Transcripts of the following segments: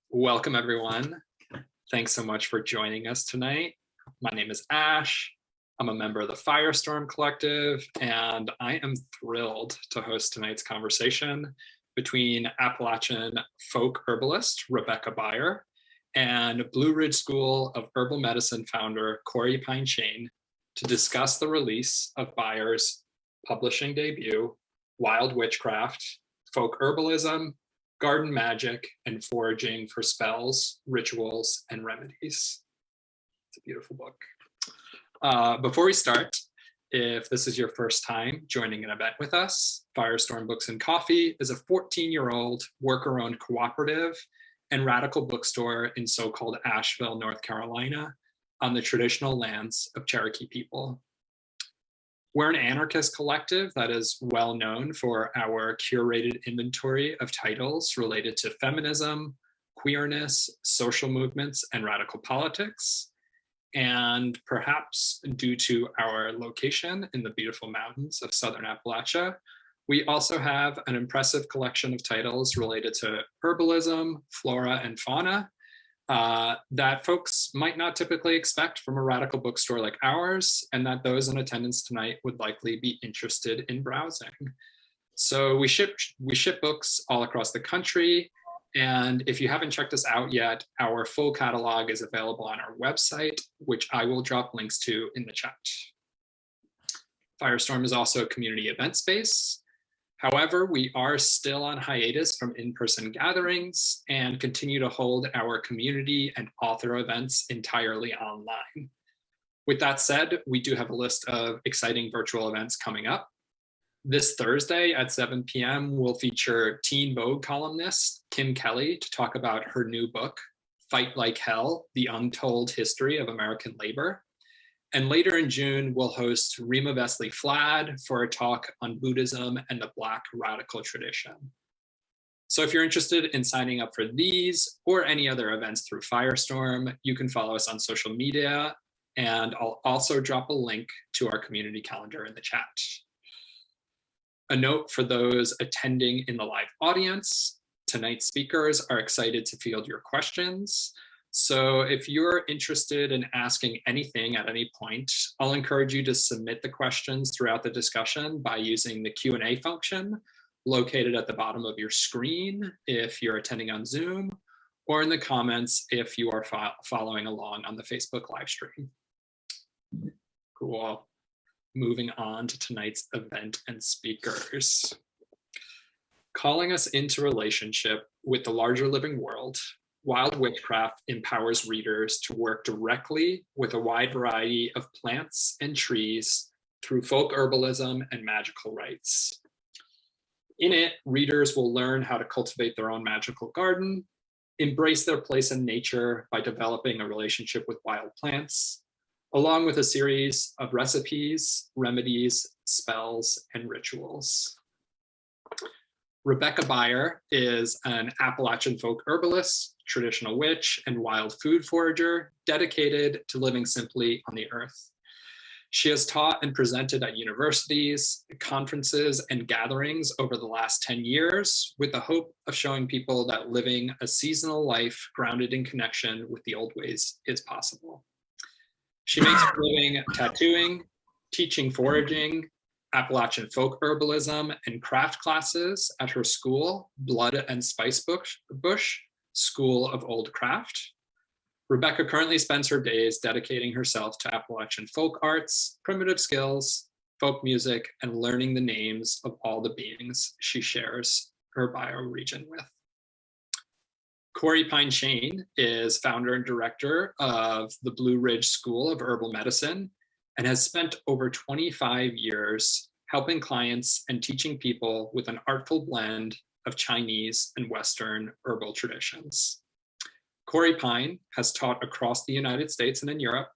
Welcome everyone. Thanks so much for joining us tonight. My name is Ash. I'm a member of the Firestorm Collective, and I am thrilled to host tonight's conversation between Appalachian folk herbalist Rebecca Beyer and Blue Ridge School of Herbal Medicine founder CoreyPine Shane to discuss the release of Beyer's publishing debut, Wild Witchcraft, Folk Herbalism, Garden Magic, and Foraging for Spells, Rituals, and Remedies. It's a beautiful book. Before we start, if this is your first time joining an event with us, Firestorm Books and Coffee is a 14-year-old worker-owned cooperative and radical bookstore in so-called Asheville, North Carolina, on the traditional lands of Cherokee people. We're an anarchist collective that is well known for our curated inventory of titles related to feminism, queerness, social movements, and radical politics. And perhaps due to our location in the beautiful mountains of Southern Appalachia, we also have an impressive collection of titles related to herbalism, flora, and fauna, that folks might not typically expect from a radical bookstore like ours, and that those in attendance tonight would likely be interested in browsing. So we ship books all across the country, and if you haven't checked us out yet, our full catalog is available on our website, which I will drop links to in the chat. Firestorm is also a community event space. However, we are still on hiatus from in-person gatherings and continue to hold our community and author events entirely online. With that said, we do have a list of exciting virtual events coming up. This Thursday at 7 p.m. will feature Teen Vogue columnist Kim Kelly to talk about her new book, Fight Like Hell: The Untold History of American Labor. And later in June, we'll host Rima Vesley Flad for a talk on Buddhism and the Black radical tradition. So if you're interested in signing up for these or any other events through Firestorm, you can follow us on social media, and I'll also drop a link to our community calendar in the chat. A note for those attending in the live audience, tonight's speakers are excited to field your questions. So if you're interested in asking anything at any point, I'll encourage you to submit the questions throughout the discussion by using the Q&A function located at the bottom of your screen if you're attending on Zoom, or in the comments if you are following along on the Facebook live stream. Cool. Moving on to tonight's event and speakers. Calling us into relationship with the larger living world, Wild Witchcraft empowers readers to work directly with a wide variety of plants and trees through folk herbalism and magical rites. In it, readers will learn how to cultivate their own magical garden, embrace their place in nature by developing a relationship with wild plants, along with a series of recipes, remedies, spells, and rituals. Rebecca Beyer is an Appalachian folk herbalist, traditional witch, and wild food forager dedicated to living simply on the earth. She has taught and presented at universities, conferences, and gatherings over the last 10 years with the hope of showing people that living a seasonal life grounded in connection with the old ways is possible. She makes a living tattooing, teaching foraging, Appalachian folk herbalism, and craft classes at her school, Blood and Spice Bush School of Old Craft. Rebecca currently spends her days dedicating herself to Appalachian folk arts, primitive skills, folk music, and learning the names of all the beings she shares her bioregion with. CoreyPine Shane is founder and director of the Blue Ridge School of Herbal Medicine and has spent over 25 years helping clients and teaching people with an artful blend of Chinese and Western herbal traditions. CoreyPine has taught across the United States and in Europe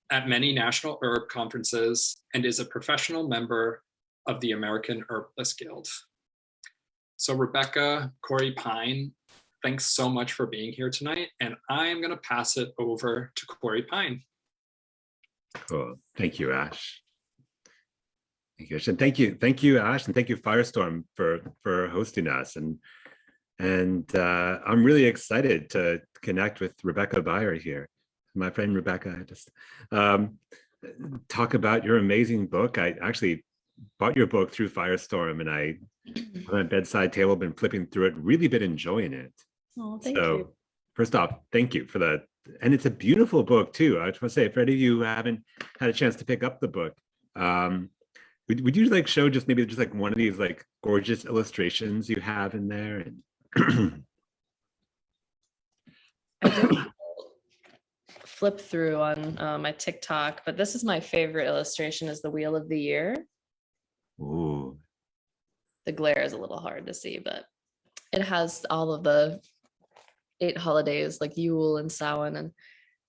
at many national herb conferences and is a professional member of the American Herbalist Guild. So Rebecca, CoreyPine, thanks so much for being here tonight, and I am going to pass it over to CoreyPine. Cool. Thank you, Ash. Thank you, Ash. And thank you, Ash, and thank you, Firestorm, for hosting us. And And I'm really excited to connect with Rebecca Beyer here. My friend Rebecca, just um, talk about your amazing book. I actually bought your book through Firestorm, and I on my bedside table been flipping through it, really been enjoying it. Oh, thank So you. first off, thank you for that. And it's a beautiful book too. I just want to say, for any of you who haven't had a chance to pick up the book, would you like show just maybe just like one of these like gorgeous illustrations you have in there? And I did flip through on my TikTok, but this is my favorite illustration is the Wheel of the Year. Ooh. The glare is a little hard to see, but it has all of the 8 holidays like Yule and Samhain and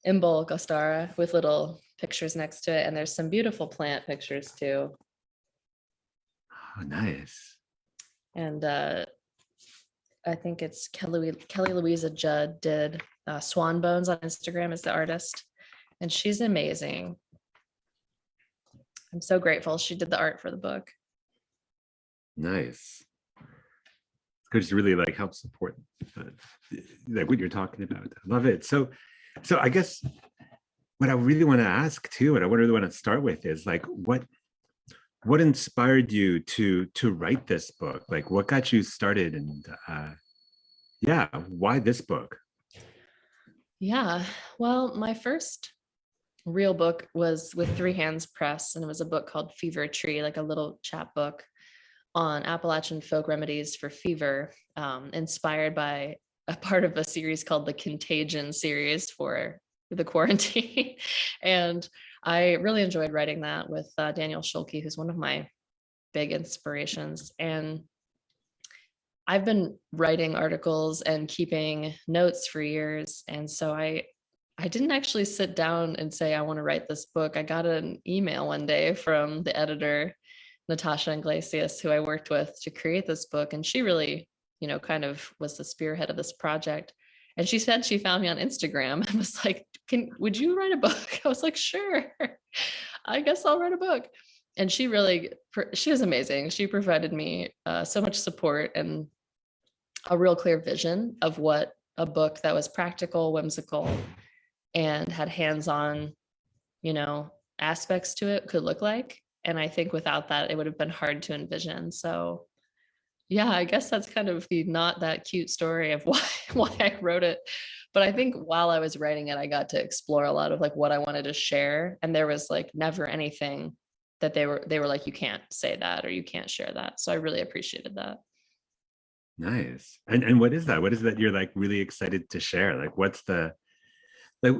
Imbolc, Ostara with little pictures next to it. And there's some beautiful plant pictures too. Oh, nice. And I think it's Kelly Louisa Judd did Swan Bones on Instagram as the artist. And she's amazing. I'm so grateful she did the art for the book. Nice. Because really like help support like what you're talking about. I love it. So I guess what I really want to ask too, and I really want to start with is like what inspired you to write this book? Like what got you started, and yeah, why this book? Yeah, well, my first real book was with Three Hands Press, and it was a book called Fever Tree, like a little chapbook on Appalachian folk remedies for fever, inspired by a part of a series called the Contagion series for the quarantine. And I really enjoyed writing that with Daniel Schulke, who's one of my big inspirations. And I've been writing articles and keeping notes for years. And so I didn't actually sit down and say, I want to write this book. I got an email one day from the editor, Natasha Iglesias, who I worked with to create this book. And she really, kind of was the spearhead of this project. And she said she found me on Instagram and was like, would you write a book? I was like, sure, I guess I'll write a book. And she was amazing. She provided me so much support and a real clear vision of what a book that was practical, whimsical, and had hands-on, aspects to it could look like. And I think without that, it would have been hard to envision. So yeah, I guess that's kind of the not that cute story of why I wrote it. But I think while I was writing it, I got to explore a lot of like what I wanted to share. And there was like never anything that they were like, you can't say that or you can't share that. So I really appreciated that. Nice. And what is that? What is that you're like really excited to share? Like what's the like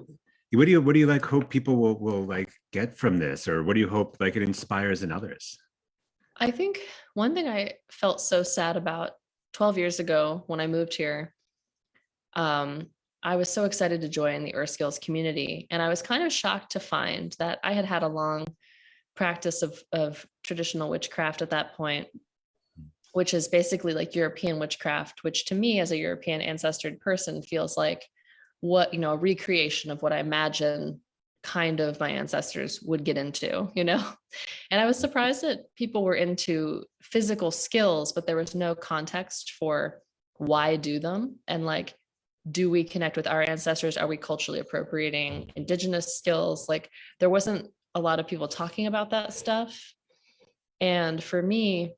what do you like hope people will like get from this, or what do you hope like it inspires in others? I think one thing I felt so sad about 12 years ago when I moved here, I was so excited to join the Earth Skills community. And I was kind of shocked to find that I had a long practice of traditional witchcraft at that point, which is basically like European witchcraft, which to me as a European ancestored person feels like a recreation of what I imagine kind of my ancestors would get into, And I was surprised that people were into physical skills, but there was no context for why do them. And like, do we connect with our ancestors? Are we culturally appropriating indigenous skills? Like there wasn't a lot of people talking about that stuff. And for me,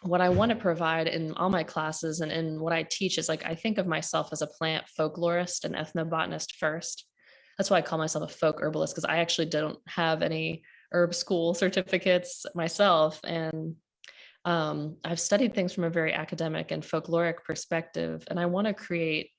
what I want to provide in all my classes and in what I teach is like, I think of myself as a plant folklorist and ethnobotanist first. That's why I call myself a folk herbalist, because I actually don't have any herb school certificates myself. And I've studied things from a very academic and folkloric perspective. And I want to create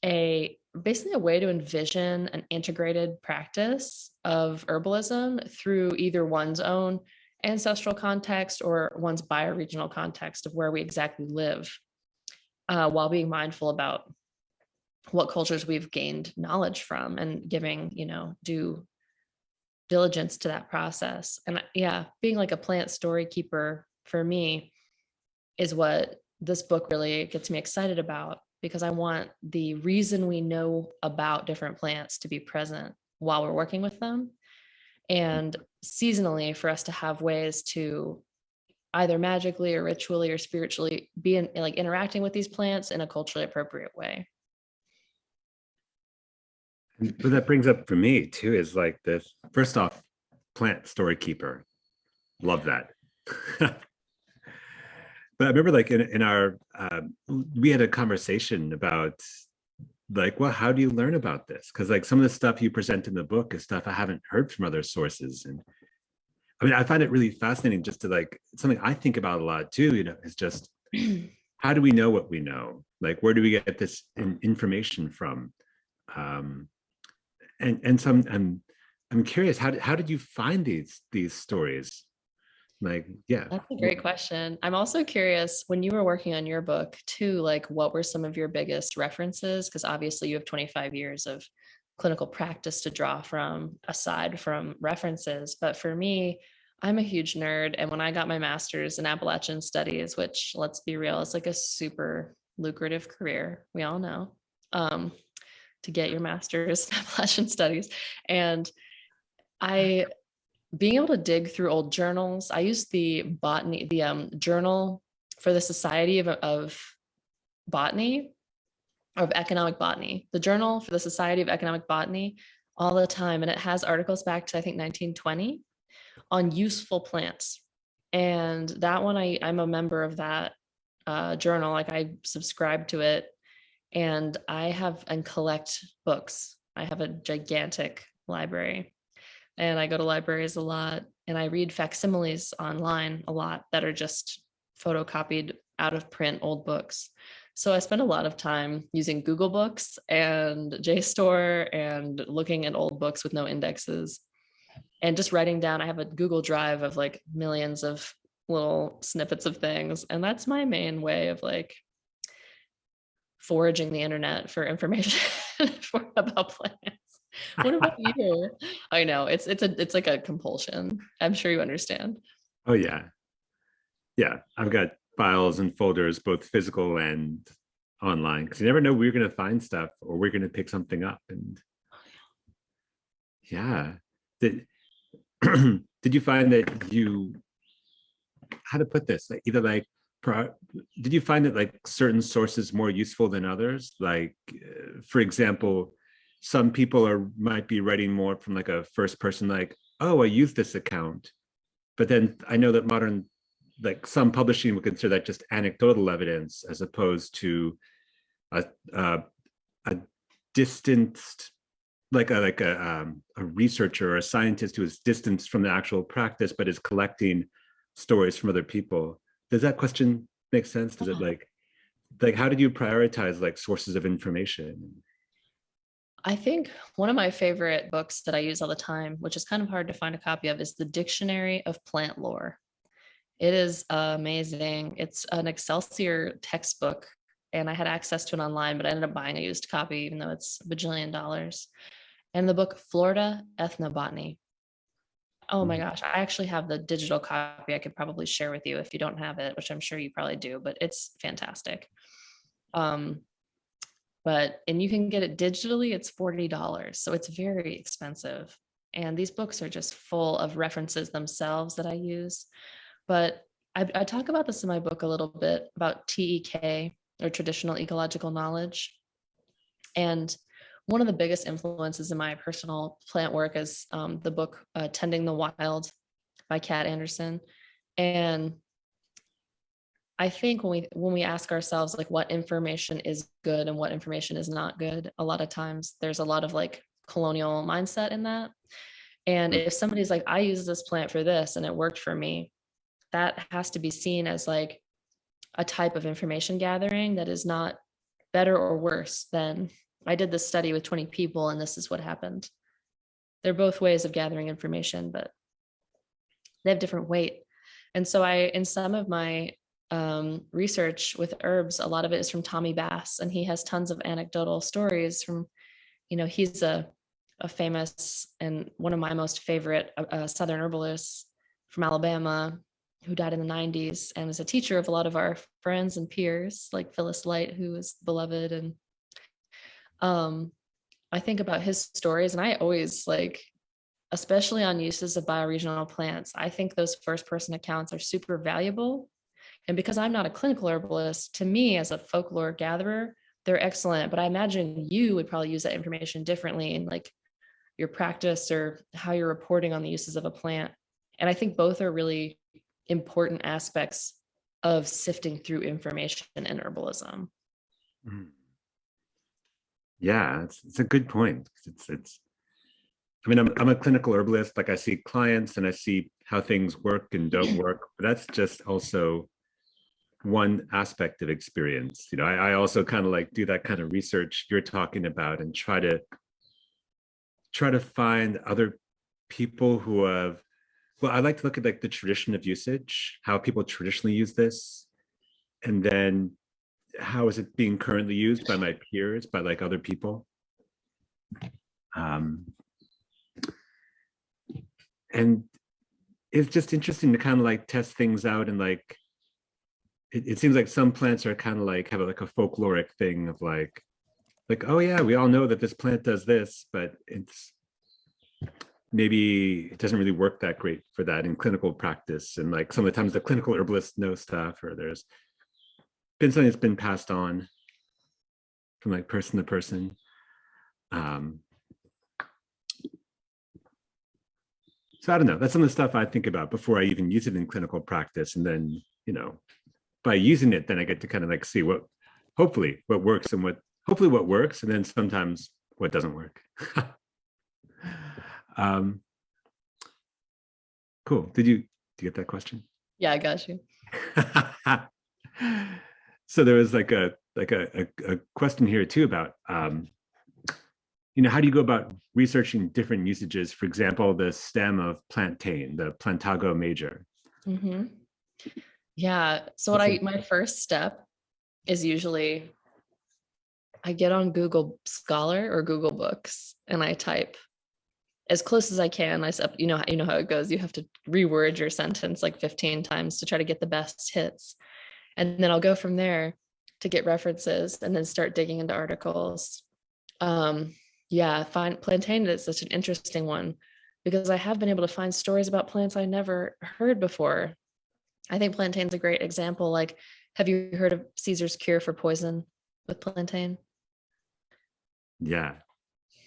basically a way to envision an integrated practice of herbalism through either one's own ancestral context or one's bioregional context of where we exactly live, while being mindful about what cultures we've gained knowledge from and giving, due diligence to that process. And yeah, being like a plant story keeper for me is what this book really gets me excited about, because I want the reason we know about different plants to be present while we're working with them. And seasonally for us to have ways to either magically or ritually or spiritually be like interacting with these plants in a culturally appropriate way. What that brings up for me too is like this, first off, plant story keeper. Love that. But I remember like in our, we had a conversation about like, well, how do you learn about this? Because like some of the stuff you present in the book is stuff I haven't heard from other sources. And I mean, I find it really fascinating just to like, something I think about a lot too, you know, is just how do we know what we know? Like, where do we get this information from? And so I'm curious, how did you find these stories? Like, yeah. That's a great question. I'm also curious, when you were working on your book too, like what were some of your biggest references? Because obviously you have 25 years of clinical practice to draw from aside from references. But for me, I'm a huge nerd. And when I got my master's in Appalachian studies, which let's be real, is like a super lucrative career, we all know, to get your master's in Appalachian studies. And being able to dig through old journals, I used the botany, the journal for the Society of Botany, of Economic Botany, the journal for the Society of Economic Botany all the time. And it has articles back to, I think, 1920 on useful plants. And that one, I'm a member of that journal. Like I subscribe to it, and I have and collect books. I have a gigantic library. And I go to libraries a lot, and I read facsimiles online a lot that are just photocopied out of print old books. So I spend a lot of time using Google Books and JSTOR and looking at old books with no indexes and just writing down. I have a Google Drive of like millions of little snippets of things. And that's my main way of like foraging the internet for information about plants. What about you? I know it's like a compulsion. I'm sure you understand. Oh yeah. Yeah. I've got files and folders, both physical and online, because you never know where you're going to find stuff or we're going to pick something up. And yeah. Did you find that you, how to put this, like either like, did you find that like certain sources more useful than others? Like, for example, some people might be writing more from like a first person, like, oh, I use this account. But then I know that modern, like some publishing would consider that just anecdotal evidence as opposed to a distanced, like a researcher or a scientist who is distanced from the actual practice, but is collecting stories from other people. Does that question make sense? Does it like how did you prioritize like sources of information? I think one of my favorite books that I use all the time, which is kind of hard to find a copy of, is the Dictionary of Plant Lore. It is amazing. It's an Excelsior textbook, and I had access to it online, but I ended up buying a used copy, even though it's a bajillion dollars. And the book Florida Ethnobotany. Oh my gosh, I actually have the digital copy I could probably share with you if you don't have it, which I'm sure you probably do, but it's fantastic. And you can get it digitally, it's $40. So it's very expensive. And these books are just full of references themselves that I use. But I talk about this in my book a little bit about TEK, or traditional ecological knowledge. And one of the biggest influences in my personal plant work is the book Tending the Wild by Kat Anderson. And I think when we ask ourselves like what information is good and what information is not good, a lot of times there's a lot of like colonial mindset in that. And if somebody's like, I use this plant for this and it worked for me, that has to be seen as like a type of information gathering that is not better or worse than I did this study with 20 people and this is what happened. They're both ways of gathering information, but they have different weight. And so in some of my research with herbs, a lot of it is from Tommy Bass, and he has tons of anecdotal stories from, he's a famous and one of my most favorite Southern herbalists from Alabama who died in the 90s and was a teacher of a lot of our friends and peers like Phyllis Light, who was beloved. And I think about his stories, and I always like, especially on uses of bioregional plants. I think those first person accounts are super valuable. And because I'm not a clinical herbalist, to me as a folklore gatherer, they're excellent. But I imagine you would probably use that information differently in like your practice or how you're reporting on the uses of a plant. And I think both are really important aspects of sifting through information in herbalism. Yeah, it's a good point. It's I mean, I'm a clinical herbalist. Like I see clients and I see how things work and don't work, but that's just also one aspect of experience. You know, I also kind of like do that kind of research you're talking about and try to find other people who have, well, I like to look at like the tradition of usage, how people traditionally use this, and then how is it being currently used by my peers, by like other people. And it's just interesting to kind of like test things out, and like it seems like some plants are kind of like have like a folkloric thing of like, oh yeah, we all know that this plant does this, but it's maybe it doesn't really work that great for that in clinical practice. And like some of the times the clinical herbalists know stuff, or there's been something that's been passed on from like person to person. So I don't know, that's some of the stuff I think about before I even use it in clinical practice. And then, you know, by using it, then I get to kind of like see what, hopefully what works and hopefully what works, and then sometimes what doesn't work. Cool. Did you get that question? Yeah, I got you. So there was like a question here too about, you know, how do you go about researching different usages? For example, the stem of plantain, the Plantago major. Mm-hmm. Yeah. So my first step is usually I get on Google Scholar or Google Books and I type as close as I can. You know how it goes. You have to reword your sentence like 15 times to try to get the best hits. And then I'll go from there to get references and then start digging into articles. Plantain is such an interesting one because I have been able to find stories about plants I never heard before. I think plantain's a great example. Like, have you heard of Caesar's cure for poison with plantain? Yeah.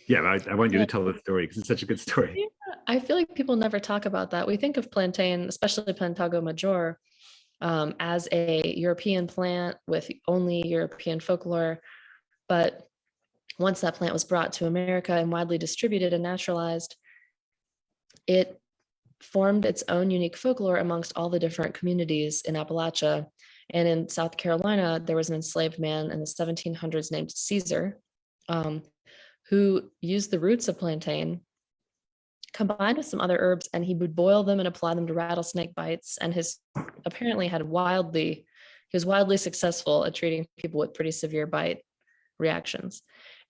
I want you to tell the story because it's such a good story. Yeah, I feel like people never talk about that. We think of plantain, especially Plantago major, as a European plant with only European folklore. But once that plant was brought to America and widely distributed and naturalized, it formed its own unique folklore amongst all the different communities in Appalachia. And in South Carolina, there was an enslaved man in the 1700s named Caesar, who used the roots of plantain combined with some other herbs, and he would boil them and apply them to rattlesnake bites. And he was wildly successful at treating people with pretty severe bite reactions.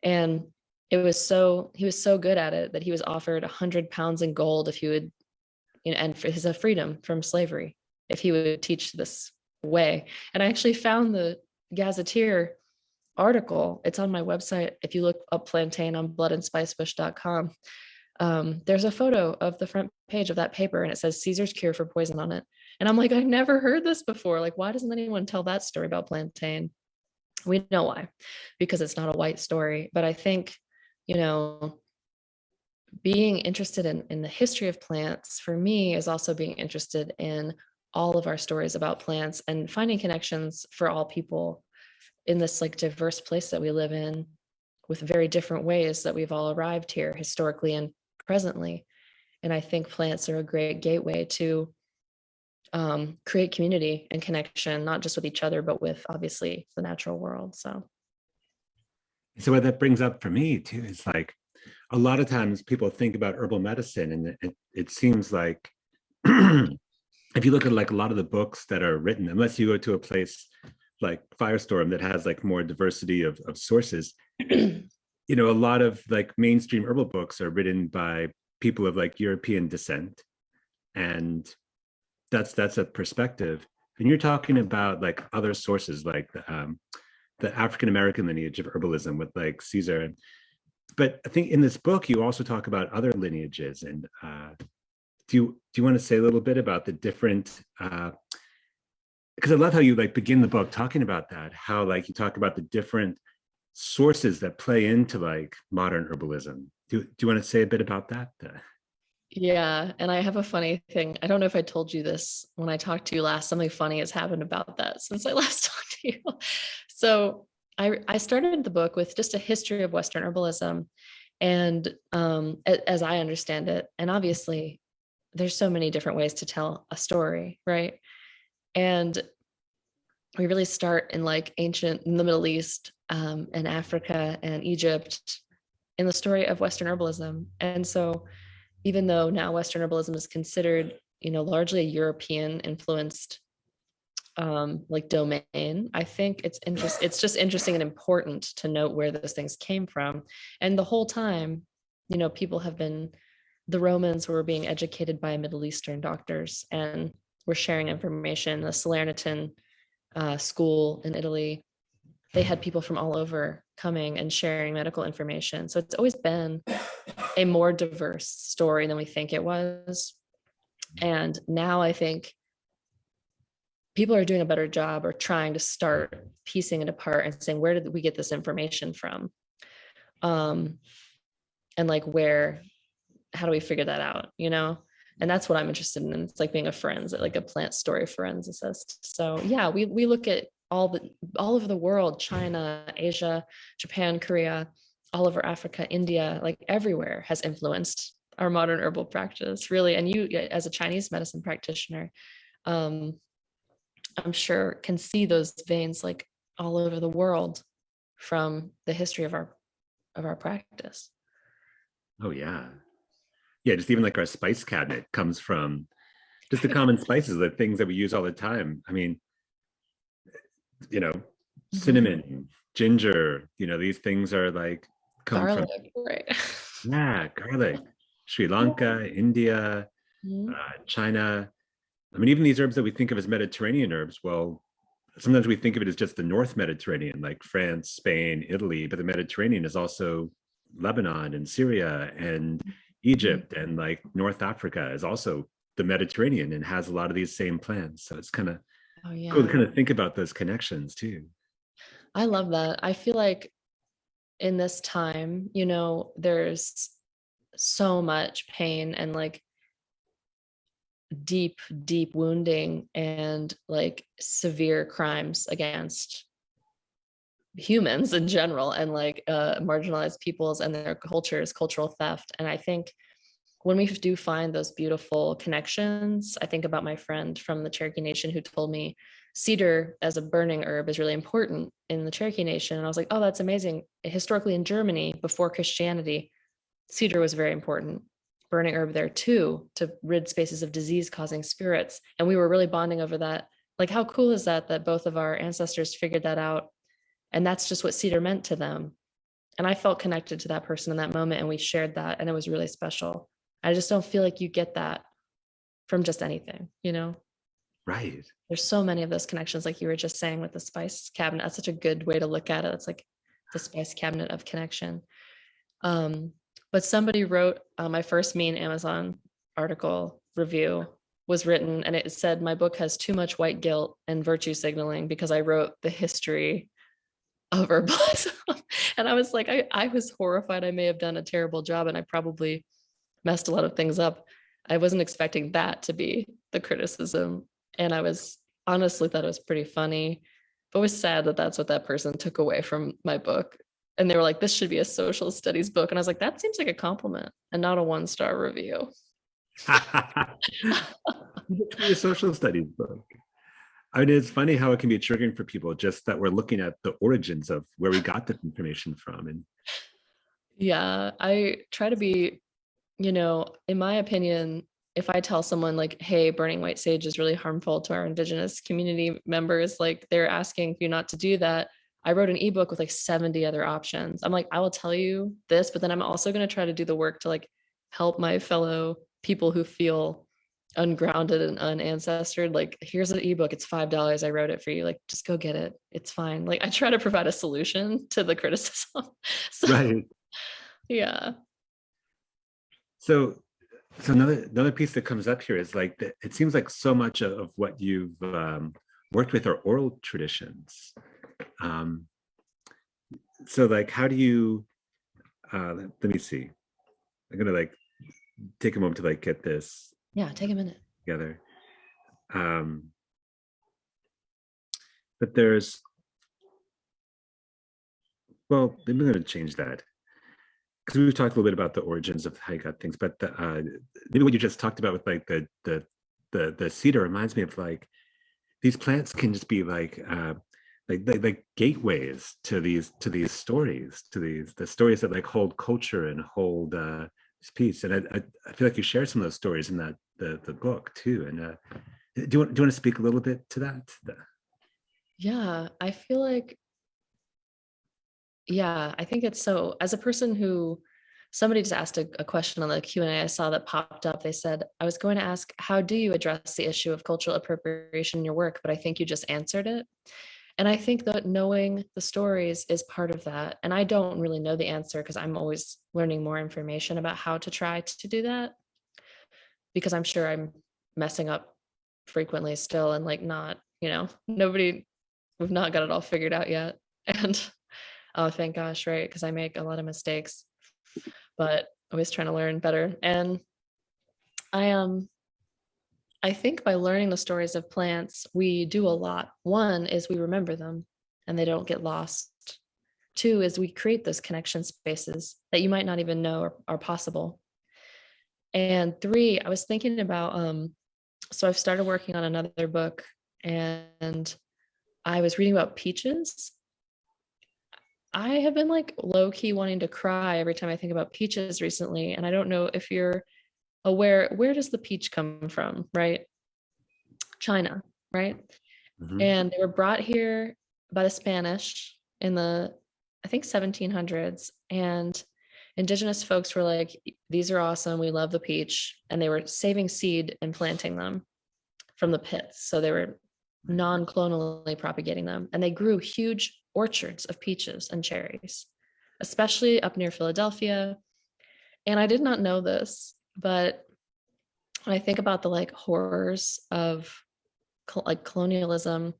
And he was so good at it that he was offered 100 pounds in gold if he would, and for his freedom from slavery, if he would teach this way. And I actually found the Gazetteer article. It's on my website. If you look up plantain on bloodandspicebush.com, there's a photo of the front page of that paper and it says Caesar's cure for poison on it. And I'm like, I never heard this before. Like, why doesn't anyone tell that story about plantain? We know why, because it's not a white story. But I think, being interested in the history of plants for me is also being interested in all of our stories about plants and finding connections for all people in this like diverse place that we live in, with very different ways that we've all arrived here historically and presently. And I think plants are a great gateway to create community and connection, not just with each other, but with obviously the natural world. So what that brings up for me too is like a lot of times people think about herbal medicine, and it seems like if you look at like a lot of the books that are written, unless you go to a place like Firestorm that has like more diversity of sources, a lot of like mainstream herbal books are written by people of like European descent, and that's a perspective. And you're talking about like other sources like the African American lineage of herbalism with like Caesar. but I think in this book, you also talk about other lineages. And do you want to say a little bit about the different, because I love how you like begin the book talking about that, how like you talk about the different sources that play into like modern herbalism. Do you want to say a bit about that? Yeah. And I have a funny thing. I don't know if I told you this when I talked to you last. Something funny has happened about that since I last talked to you. So I started the book with just a history of Western herbalism. And as I understand it, and obviously there's so many different ways to tell a story, right? And we really start in like in the Middle East and Africa and Egypt in the story of Western herbalism. And so even though now Western herbalism is considered, largely a European influenced like domain, I think it's just interesting and important to note where those things came from. And the whole time, the Romans were being educated by Middle Eastern doctors and were sharing information. The Salernitan school in Italy, they had people from all over coming and sharing medical information. So it's always been a more diverse story than we think it was. And now I think people are doing a better job or trying to start piecing it apart and saying, where did we get this information from? And like how do we figure that out? And that's what I'm interested in. It's like being a forensic, like a plant story forensicist. So yeah, we look at all over the world, China, Asia, Japan, Korea, all over Africa, India, like everywhere has influenced our modern herbal practice, really. And you, as a Chinese medicine practitioner, I'm sure can see those veins like all over the world from the history of our practice. Oh yeah. Yeah, just even like our spice cabinet comes from just the common spices, the things that we use all the time. I mean, cinnamon, ginger, these things are like garlic, right? Yeah, garlic, Sri Lanka, India, China. I mean, even these herbs that we think of as Mediterranean herbs, well, sometimes we think of it as just the North Mediterranean, like France, Spain, Italy, but the Mediterranean is also Lebanon and Syria and Egypt, and like North Africa is also the Mediterranean and has a lot of these same plants. So it's kind of cool to kind of think about those connections too. I love that. I feel like in this time, there's so much pain and like deep wounding and like severe crimes against humans in general, and like marginalized peoples and their cultures, cultural theft. And I think when we do find those beautiful connections, I think about my friend from the Cherokee Nation who told me cedar as a burning herb is really important in the Cherokee Nation. And I was like, oh, that's amazing. Historically in Germany, before Christianity, cedar was very important. Burning herb there too, to rid spaces of disease causing spirits. And we were really bonding over that. Like, how cool is that both of our ancestors figured that out? And that's just what cedar meant to them. And I felt connected to that person in that moment, and we shared that, and it was really special. I just don't feel like you get that from just anything, Right. There's so many of those connections, like you were just saying with the spice cabinet. That's such a good way to look at it. It's like the spice cabinet of connection. But somebody wrote my first mean Amazon article review was written, and it said my book has too much white guilt and virtue signaling because I wrote the history of herbalism. And I was like, I was horrified. I may have done a terrible job, and I probably messed a lot of things up. I wasn't expecting that to be the criticism. And I was honestly thought it was pretty funny, but was sad that that's what that person took away from my book. And they were like, this should be a social studies book. And I was like, that seems like a compliment and not a 1-star review. It's a social studies book. I mean, it's funny how it can be triggering for people, just that we're looking at the origins of where we got this information from. And yeah, I try to be, in my opinion, if I tell someone like, hey, burning white sage is really harmful to our indigenous community members, like they're asking you not to do that. I wrote an ebook with like 70 other options. I'm like, I will tell you this, but then I'm also going to try to do the work to like help my fellow people who feel ungrounded and unancestored. Like, here's an ebook. It's $5. I wrote it for you. Like, just go get it. It's fine. Like, I try to provide a solution to the criticism. So, right. Yeah. So another piece that comes up here is like it seems like so much of what you've worked with are oral traditions. So like, how do you? Let me see. I'm gonna like take a moment to like get this. Yeah, take a minute. Together. But there's, well, maybe I'm going to change that because we've talked a little bit about the origins of how you got things, but maybe what you just talked about with like the cedar reminds me of like these plants can just be like gateways to these stories, the stories that like hold culture and hold this piece. And I feel like you share some of those stories in that the book too. And do you want to speak a little bit to that? Yeah, I feel like, yeah, I think it's so, as a person who, somebody just asked a question on the Q&A I saw that popped up. They said, I was going to ask, how do you address the issue of cultural appropriation in your work? But I think you just answered it. And I think that knowing the stories is part of that. And I don't really know the answer because I'm always learning more information about how to try to do that, because I'm sure I'm messing up frequently still, and like not, we've not got it all figured out yet. And oh, thank gosh, right? Because I make a lot of mistakes, but always trying to learn better. And I think by learning the stories of plants, we do a lot. One is we remember them and they don't get lost. Two is we create those connection spaces that you might not even know are possible. And three, I was thinking about, so I've started working on another book, and I was reading about peaches. I have been like low key wanting to cry every time I think about peaches recently. And I don't know if you're aware, where does the peach come from, right? China, right? Mm-hmm. And they were brought here by the Spanish in the, I think, 1700s. And indigenous folks were like, these are awesome. We love the peach. And they were saving seed and planting them from the pits. So they were non-clonally propagating them. And they grew huge orchards of peaches and cherries, especially up near Philadelphia. And I did not know this, but when I think about the like horrors of like colonialism,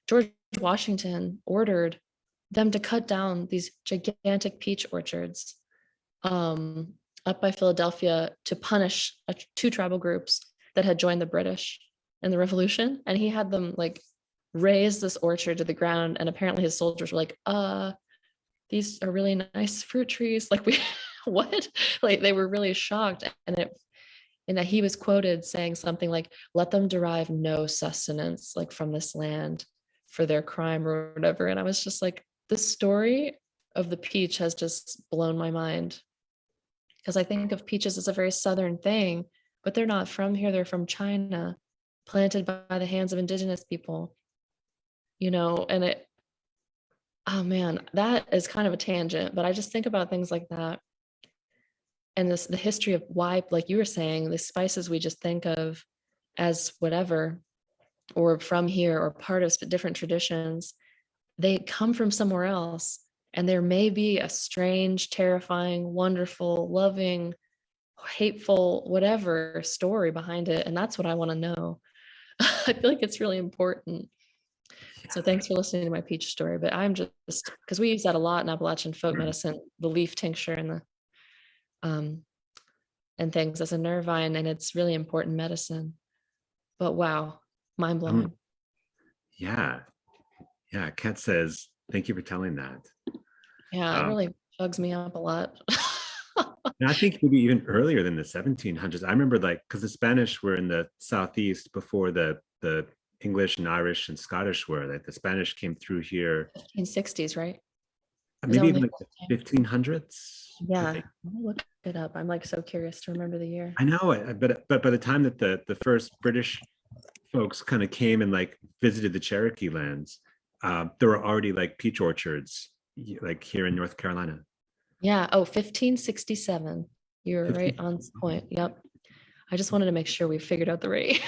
George Washington ordered them to cut down these gigantic peach orchards up by Philadelphia to punish two tribal groups that had joined the British in the Revolution. And he had them like raise this orchard to the ground. And apparently his soldiers were like, these are really nice fruit trees. Like what? Like they were really shocked. And that he was quoted saying something like, let them derive no sustenance like from this land for their crime or whatever. And I was just like, the story of the peach has just blown my mind, because I think of peaches as a very Southern thing, but they're not from here. They're from China, planted by the hands of indigenous people, and oh man, that is kind of a tangent, but I just think about things like that. And the history of why, like you were saying, the spices we just think of as whatever, or from here, or part of different traditions, they come from somewhere else. And there may be a strange, terrifying, wonderful, loving, hateful, whatever story behind it. And that's what I want to know. I feel like it's really important. So thanks for listening to my peach story. But I'm just, because we use that a lot in Appalachian folk medicine, the leaf tincture and the and things as a nervine, and it's really important medicine. But wow, mind blowing. Yeah. Kat says, thank you for telling that. Yeah, it really bugs me up a lot. And I think maybe even earlier than the 1700s. I remember like, because the Spanish were in the Southeast before the English and Irish and Scottish were. Like the Spanish came through here. 1560s, right? Maybe even like the 1500s. Yeah, look it up. I'm like so curious to remember the year. I know, but by the time that the first British folks kind of came and like visited the Cherokee lands, there were already like peach orchards like here in North Carolina. Yeah. 1567. You're right on point. Yep. I just wanted to make sure we figured out the rate.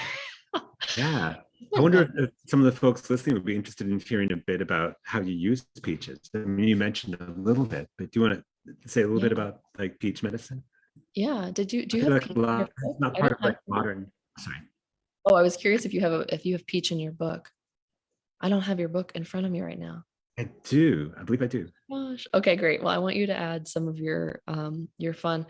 Yeah. I wonder if some of the folks listening would be interested in hearing a bit about how you use peaches. I mean, you mentioned a little bit, but do you want to say a little bit Yeah. about like peach medicine? Yeah. Do I you feel have like peach a in your lot, book? it's not I part don't of have. like modern. Sorry. Oh, I was curious if you have peach in your book. I don't have your book in front of me right now. I do. I believe I do. Gosh. Okay, great. Well, I want you to add some of your fun.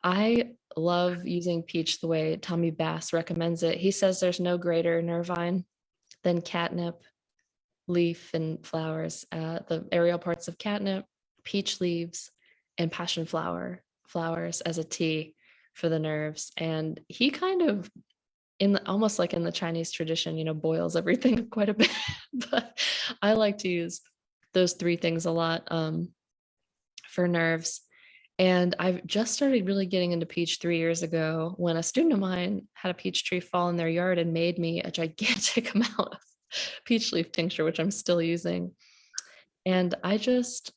I love using peach the way Tommy Bass recommends it. He says there's no greater nervine than catnip, leaf, and flowers. The aerial parts of catnip, peach leaves, and passion flowers as a tea for the nerves. And he kind of almost like in the Chinese tradition, boils everything quite a bit. But I like to use those three things a lot for nerves. And I've just started really getting into peach 3 years ago when a student of mine had a peach tree fall in their yard and made me a gigantic amount of peach leaf tincture, which I'm still using. And I just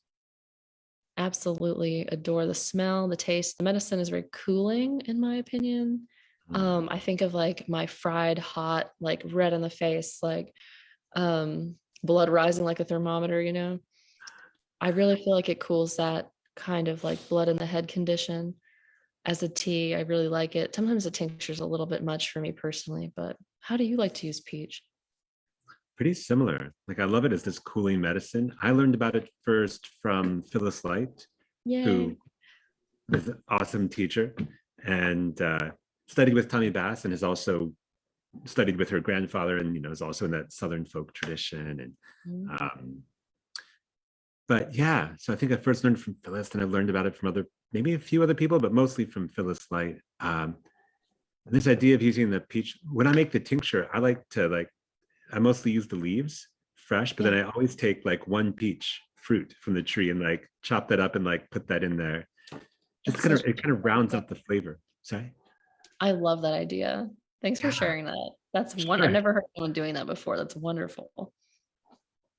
absolutely adore the smell, the taste. The medicine is very cooling, in my opinion. I think of like my fried hot, like red in the face, like blood rising like a thermometer. I really feel like it cools that kind of like blood in the head condition. As a tea, I really like it. Sometimes the tincture is a little bit much for me personally, but how do you like to use peach? Pretty similar. Like I love it as this cooling medicine. I learned about it first from Phyllis Light, Yay. who is an awesome teacher and studied with Tommy Bass and has also studied with her grandfather and is also in that Southern folk tradition. And but yeah, so I think I first learned from Phyllis, and I've learned about it from maybe a few other people, but mostly from Phyllis Light. And this idea of using the peach, when I make the tincture, I like to I mostly use the leaves fresh, but then I always take like one peach fruit from the tree and like chop that up and like put that in there. It kind of rounds out the flavor. Sorry. I love that idea. Thanks for sharing that. That's one. I've never heard anyone doing that before. That's wonderful.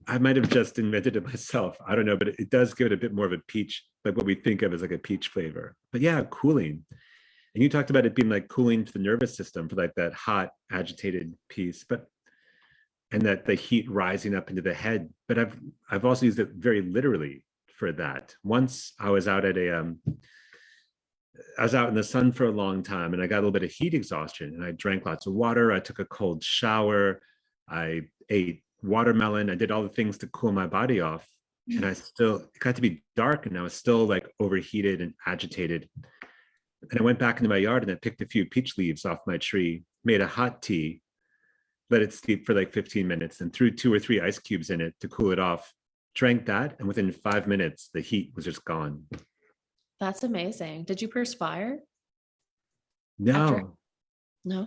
I might have just invented it myself. I don't know, but it does give it a bit more of a peach, like what we think of as like a peach flavor. But yeah, cooling. And you talked about it being like cooling to the nervous system for like that hot, agitated piece, and that the heat rising up into the head. But I've also used it very literally for that. Once I was out in the sun for a long time and I got a little bit of heat exhaustion and I drank lots of water. I took a cold shower. I ate watermelon. I did all the things to cool my body off. And it got to be dark and I was still like overheated and agitated. And I went back into my yard and I picked a few peach leaves off my tree, made a hot tea, let it steep for like 15 minutes and threw 2 or 3 ice cubes in it to cool it off, drank that. And within 5 minutes, the heat was just gone. That's amazing. Did you perspire? No. No.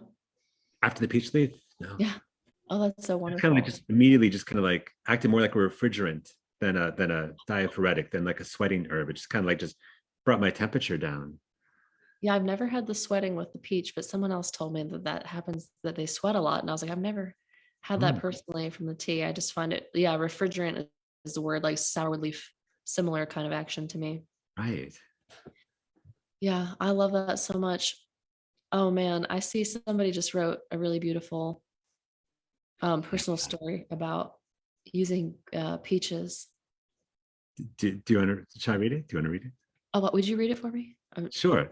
After the peach leaf? No. Yeah. Oh, that's so wonderful. Kind of like just immediately just kind of like acted more like a refrigerant than a diaphoretic, than like a sweating herb. It just kind of like just brought my temperature down. Yeah, I've never had the sweating with the peach, but someone else told me that happens, that they sweat a lot. And I was like, I've never had that personally from the tea. I just find it, refrigerant is the word, like sour leaf, similar kind of action to me. Right. Yeah, I love that so much. Oh man, I see somebody just wrote a really beautiful personal story about using peaches. Do you want to try read it? Do you want to read it? Oh, what would you read it for me? Sure.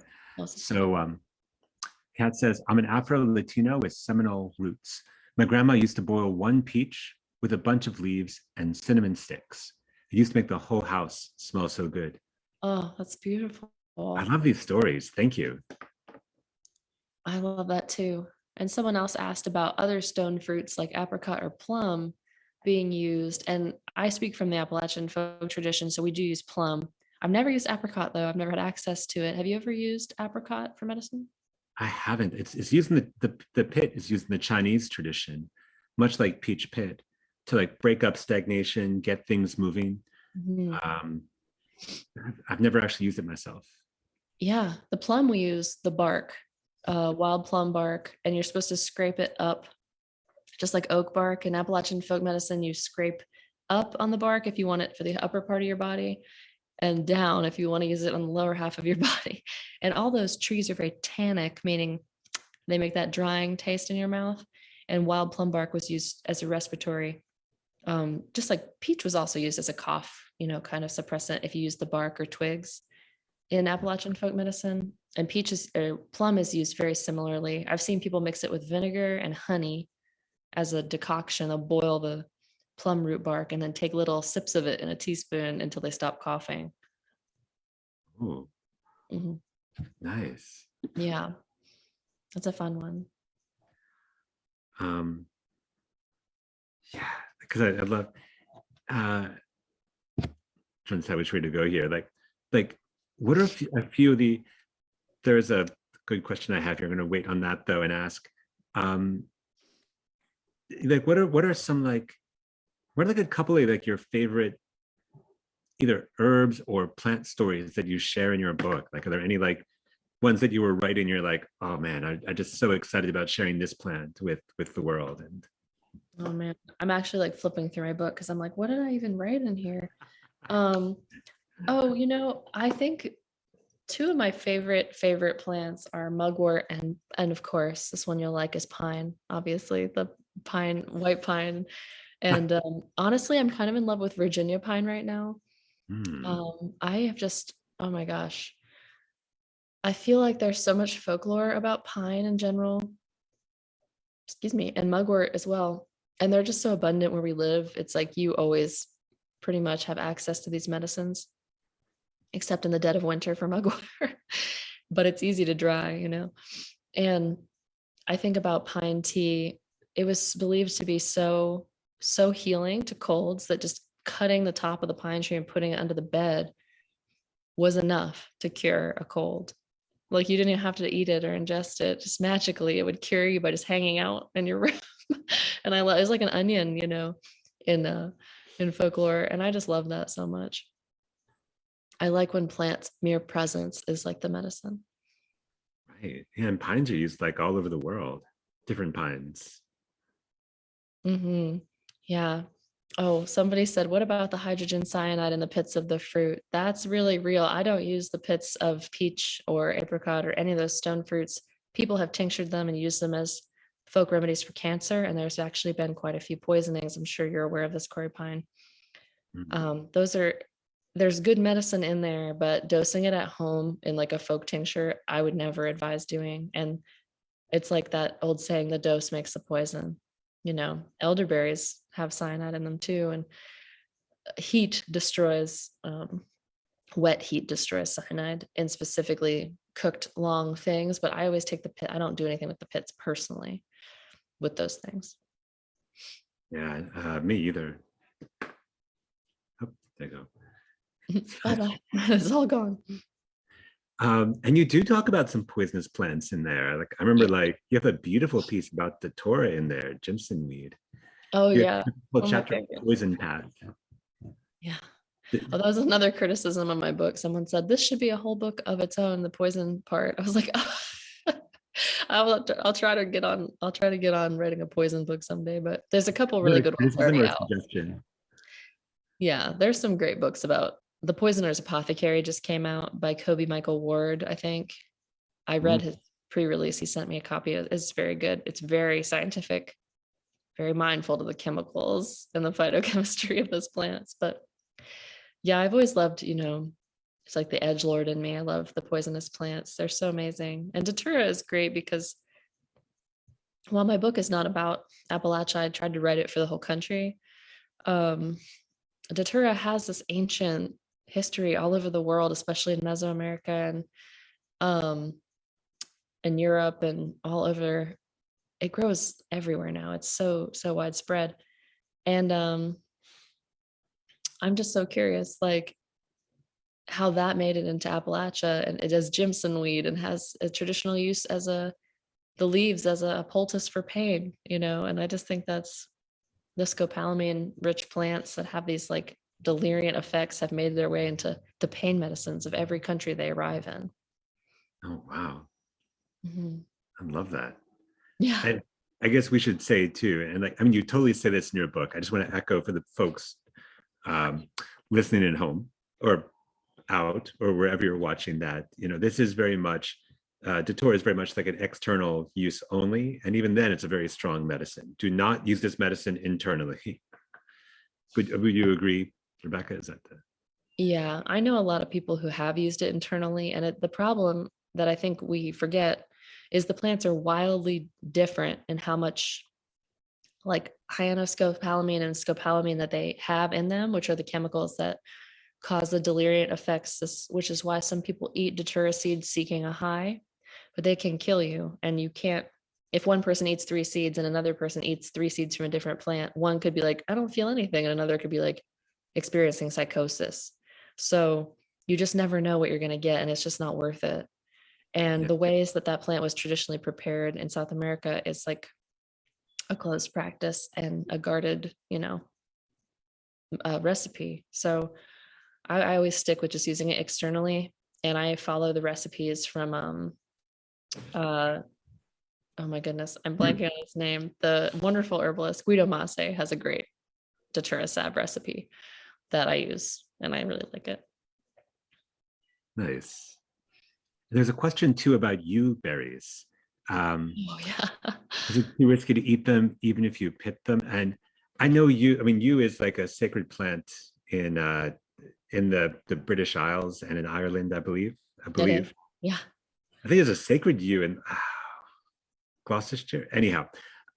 So Kat says, I'm an Afro-Latino with Seminole roots. My grandma used to boil one peach with a bunch of leaves and cinnamon sticks. It used to make the whole house smell so good. Oh, that's beautiful. I love these stories. Thank you. I love that too. And someone else asked about other stone fruits like apricot or plum being used. And I speak from the Appalachian folk tradition, so we do use plum. I've never used apricot though. I've never had access to it. Have you ever used apricot for medicine? I haven't. It's used in the pit is used in the Chinese tradition, much like peach pit, to like break up stagnation, get things moving. Mm-hmm. I've never actually used it myself. Yeah, the plum, we use the bark, wild plum bark, and you're supposed to scrape it up, just like oak bark. In Appalachian folk medicine, you scrape up on the bark if you want it for the upper part of your body, and down if you want to use it on the lower half of your body. And all those trees are very tannic, meaning they make that drying taste in your mouth. And wild plum bark was used as a respiratory, just like peach was also used as a cough, kind of suppressant if you use the bark or twigs. in Appalachian folk medicine, and plum is used very similarly. I've seen people mix it with vinegar and honey as a decoction. They'll boil the plum root bark and then take little sips of it in a teaspoon until they stop coughing. Ooh, Mhm. nice. Yeah, that's a fun one. Yeah, because I love trying to decide which way to go here. Like what are a few of the, there's a good question I have here. I'm going to wait on that though and ask, like what are some like, what are like a couple of like your favorite either herbs or plant stories that you share in your book? Like, are there any like ones that you were writing, you're like, oh man, I just so excited about sharing this plant with the world? And Oh man, I'm actually like flipping through my book because I'm like, what did I even write in here? Oh, I think two of my favorite plants are mugwort and of course this one you'll like is pine. Obviously, the white pine, and honestly, I'm kind of in love with Virginia pine right now. I have just, oh my gosh, I feel like there's so much folklore about pine in general. Excuse me, and mugwort as well. And they're just so abundant where we live. It's like you always pretty much have access to these medicines, except in the dead of winter for mugwort. But it's easy to dry. And I think about pine tea. It was believed to be so healing to colds that just cutting the top of the pine tree and putting it under the bed was enough to cure a cold. Like you didn't even have to eat it or ingest it. Just magically, it would cure you by just hanging out in your room. And it was like an onion, in folklore. And I just love that so much. I like when plants' mere presence is like the medicine. right, yeah, and pines are used like all over the world, different pines. Mm-hmm. Yeah. Oh, somebody said, what about the hydrogen cyanide in the pits of the fruit? That's really real. I don't use the pits of peach or apricot or any of those stone fruits. People have tinctured them and used them as folk remedies for cancer. And there's actually been quite a few poisonings. I'm sure you're aware of this, CoreyPine. There's good medicine in there, but dosing it at home in like a folk tincture, I would never advise doing. And it's like that old saying, the dose makes the poison. Elderberries have cyanide in them too. And heat destroys, wet heat destroys cyanide, and specifically cooked long things. But I always take the pit. I don't do anything with the pits personally with those things. Yeah, me either. Oh, there you go. Bye-bye. It's all gone. And you do talk about some poisonous plants in there. Like I remember, like you have a beautiful piece about the Torah in there, Jimson weed. Oh yeah. Well, chapter poison path. Yeah. Oh, that was another criticism of my book. Someone said this should be a whole book of its own, the poison part. I was like, oh. I'll try to get on. I'll try to get on writing a poison book someday. But there's a couple really good ones already out. Suggestion. Yeah, there's some great books about The Poisoner's Apothecary. Just came out by Kobe Michael Ward, I think. I read his pre-release. He sent me a copy. It's very good. It's very scientific, very mindful to the chemicals and the phytochemistry of those plants. But yeah, I've always loved, it's like the edgelord in me. I love the poisonous plants. They're so amazing. And Datura is great because while my book is not about Appalachia, I tried to write it for the whole country. Datura has this ancient history all over the world, especially in Mesoamerica and Europe and all over. It grows everywhere now. It's so widespread. And I'm just so curious, like how that made it into Appalachia, and it has Jimson weed and has a traditional use as the leaves as a poultice for pain, and I just think that's the scopolamine rich plants that have these like deliriant effects have made their way into the pain medicines of every country they arrive in. Oh, wow. Mm-hmm. I love that. Yeah. And I guess we should say too, and like, I mean, you totally say this in your book. I just want to echo for the folks listening at home or out or wherever you're watching that, this is very much, Datura is very much like an external use only. And even then it's a very strong medicine. Do not use this medicine internally. Would you agree, Rebecca? Is that Yeah, I know a lot of people who have used it internally, and the problem that I think we forget is the plants are wildly different in how much like hyanoscopolamine and scopolamine that they have in them, which are the chemicals that cause the delirium effects, which is why some people eat datura seeds seeking a high, but they can kill you. And you can't, if one person eats 3 seeds and another person eats 3 seeds from a different plant, one could be like, I don't feel anything. And another could be like experiencing psychosis. So you just never know what you're going to get. And it's just not worth it. And Yeah. the ways that that plant was traditionally prepared in South America is like a closed practice and a guarded, recipe. So I always stick with just using it externally, and I follow the recipes from oh my goodness, I'm blanking on his name. The wonderful herbalist Guido Masse has a great datura salve recipe that I use, and I really like it. Nice. There's a question too about yew berries. Oh yeah. Is it too risky to eat them even if you pit them? And I know yew is like a sacred plant in the British Isles and in Ireland, I believe. It is. Yeah. I think there's a sacred yew in Gloucestershire. Anyhow,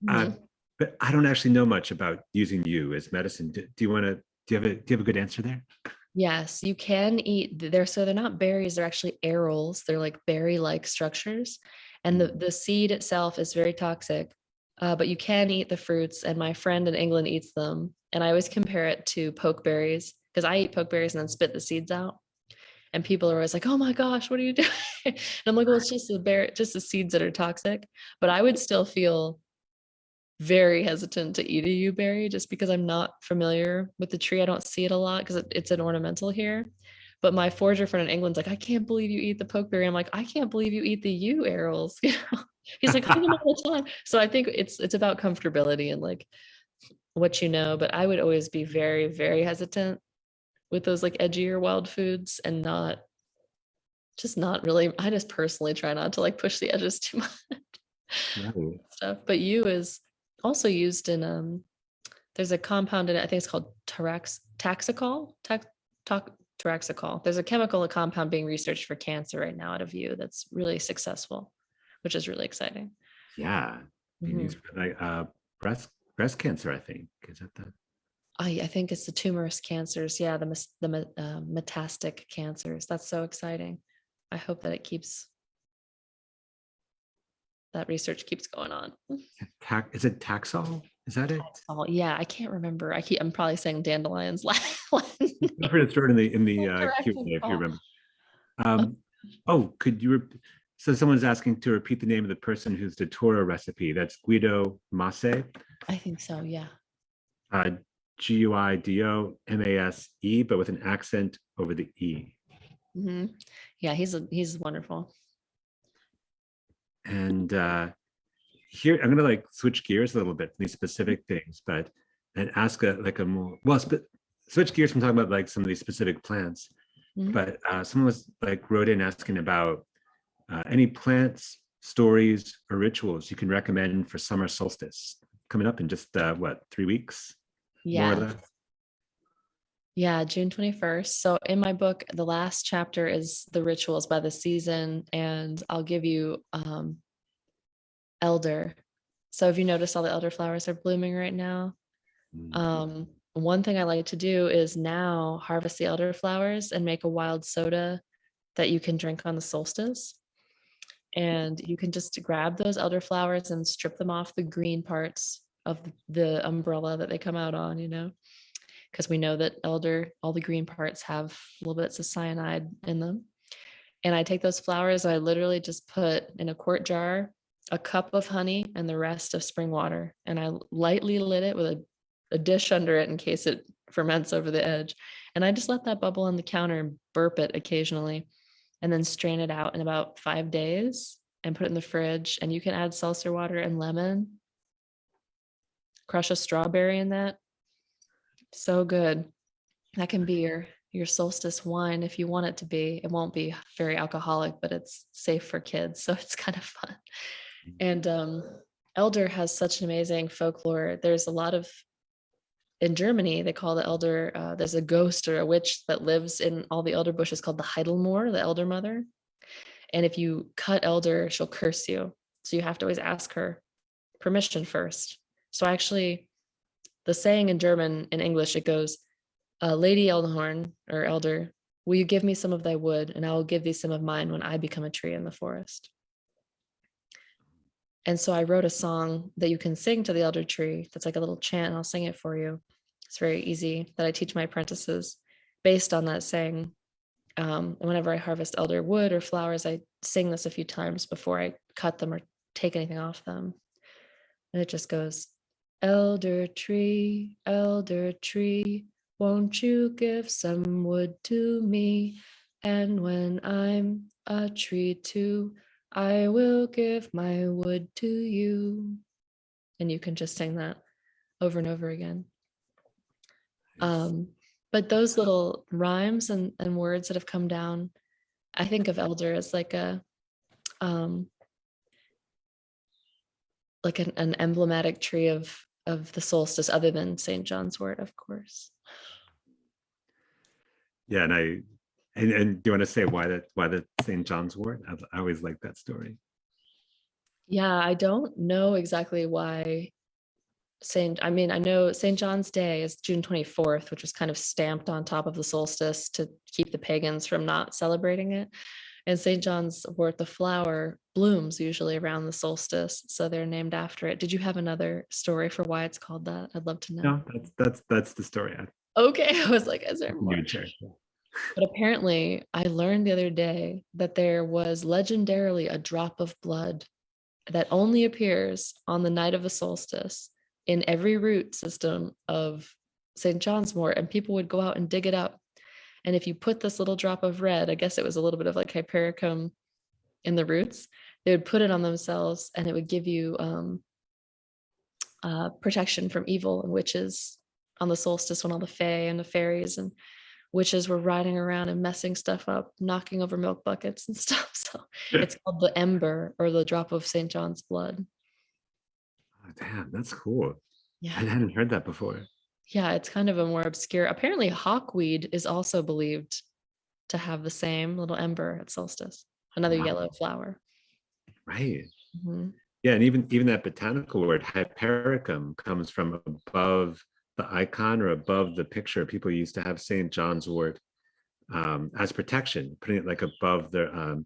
Mhm. but I don't actually know much about using yew as medicine. Do you want to? Do you have a good answer there? Yes, you can eat. So they're not berries, they're actually arils. They're like berry-like structures. And the seed itself is very toxic, but you can eat the fruits. And my friend in England eats them. And I always compare it to pokeberries because I eat pokeberries and then spit the seeds out. And people are always like, "Oh my gosh, what are you doing?" And I'm like, "Well, it's just the seeds that are toxic." But I would still feel very hesitant to eat a yew berry just because I'm not familiar with the tree. I don't see it a lot because it's an ornamental here. But my forager friend in England's like, I can't believe you eat the pokeberry. I'm like, I can't believe you eat the yew arils. He's like, I eat them all the time. So I think it's about comfortability and like what you know. But I would always be very, very hesitant with those like edgier wild foods and not really. I just personally try not to like push the edges too much. Right. Stuff. But yew is also used in there's a compound in it, I think it's called taxicol. Taraxacol. There's a chemical compound being researched for cancer right now out of yew that's really successful, which is really exciting. Yeah. Being used for like breast cancer, I think. Is that the I think it's the tumorous cancers. Yeah, the metastatic cancers. That's so exciting. I hope that that research keeps going on. is it Taxol? Is that it? Oh yeah, I can't remember. I'm probably saying dandelions. Feel free to throw it in the Q&A if you remember. Could you? So someone's asking to repeat the name of the person who's the Toro recipe. That's Guido Masse. I think so. Yeah. Guido Mase, but with an accent over the E. Mm-hmm. Yeah, he's wonderful. And here I'm gonna like switch gears a little bit from these specific things, and ask switch gears from talking about like some of these specific plants. Mm-hmm. But someone was like wrote in asking about any plants, stories, or rituals you can recommend for summer solstice coming up in just 3 weeks? Yeah. More or less. Yeah, June 21st. So in my book, the last chapter is the rituals by the season, and I'll give you elder. So have you noticed all the elder flowers are blooming right now? Mm-hmm. One thing I like to do is now harvest the elder flowers and make a wild soda that you can drink on the solstice. And you can just grab those elder flowers and strip them off the green parts of the umbrella that they come out on, because we know that elder, all the green parts have little bits of cyanide in them. And I take those flowers, I literally just put in a quart jar a cup of honey and the rest of spring water. And I lightly lit it with a dish under it in case it ferments over the edge. And I just let that bubble on the counter and burp it occasionally, and then strain it out in about 5 days and put it in the fridge. And you can add seltzer water and lemon, crush a strawberry in that. So good. That can be your solstice wine if you want it to be. It won't be very alcoholic, but it's safe for kids, so it's kind of fun. And elder has such an amazing folklore. There's a lot of in Germany, they call the elder, there's a ghost or a witch that lives in all the elder bushes called the Heidelmoor, the elder mother. And if you cut elder, she'll curse you. So you have to always ask her permission first. So actually, the saying in German, in English, it goes, Lady Eldhorn or elder, will you give me some of thy wood, and I will give thee some of mine when I become a tree in the forest. And so I wrote a song that you can sing to the elder tree. That's like a little chant, and I'll sing it for you. It's very easy, that I teach my apprentices based on that saying. And whenever I harvest elder wood or flowers, I sing this a few times before I cut them or take anything off them. And it just goes, elder tree, won't you give some wood to me? And when I'm a tree too, I will give my wood to you. And you can just sing that over and over again. But those little rhymes and words that have come down, I think of elder as like a like an emblematic tree of the solstice, other than St. Johnswort, of course. Yeah, and do you want to say why the St. Johnswort? I always like that story. Yeah, I don't know exactly why I know St. John's Day is June 24th, which was kind of stamped on top of the solstice to keep the pagans from not celebrating it. And St. John's wort, the flower, blooms usually around the solstice, so they're named after it. Did you have another story for why it's called that? I'd love to know. No, that's the story. Okay, I was like, is there more? Sure. But apparently, I learned the other day that there was legendarily a drop of blood that only appears on the night of the solstice in every root system of St. Johnswort, and people would go out and dig it up. And if you put this little drop of red, I guess it was a little bit of like hypericum in the roots, they would put it on themselves, and it would give you protection from evil and witches on the solstice, when all the fae and the fairies and witches were riding around and messing stuff up, knocking over milk buckets and stuff. So it's called the ember, or the drop of St. John's blood. Oh, damn, that's cool. Yeah, I hadn't heard that before. Yeah, it's kind of a more obscure. Apparently, hawkweed is also believed to have the same little ember at solstice, another yellow flower. Right. Mm-hmm. Yeah, and even that botanical word hypericum comes from above the icon or above the picture. People used to have St. John's wort as protection, putting it like above their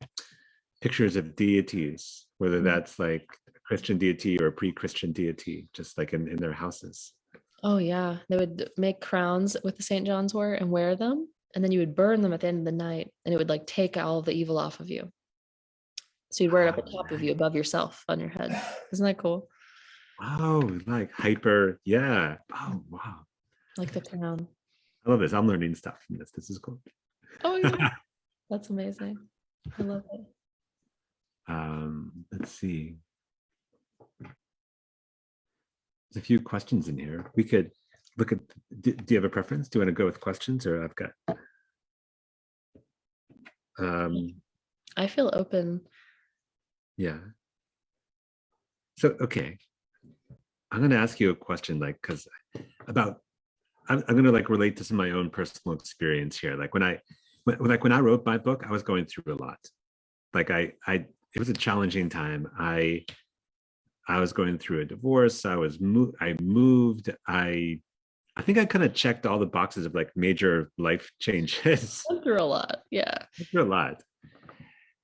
pictures of deities, whether that's like a Christian deity or a pre-Christian deity, just like in their houses. Oh yeah, they would make crowns with the St. John's wort and wear them, and then you would burn them at the end of the night, and it would like take all of the evil off of you. So you'd wear it up at top of you, above yourself, on your head. Isn't that cool? Oh, like hyper, yeah. Oh, wow. Like the crown. I love this. I'm learning stuff from this. This is cool. Oh yeah, that's amazing. I love it. Let's see. There's a few questions in here. We could look at, do you have a preference? Do you want to go with questions, or I've got? I feel open. Yeah. So, okay. I'm going to ask you a question, like, because I'm going to like relate to some of my own personal experience here. Like when I wrote my book, I was going through a lot. Like it was a challenging time. I was going through a divorce. I moved. I think I kind of checked all the boxes of like major life changes. Went through a lot. Yeah. Through a lot.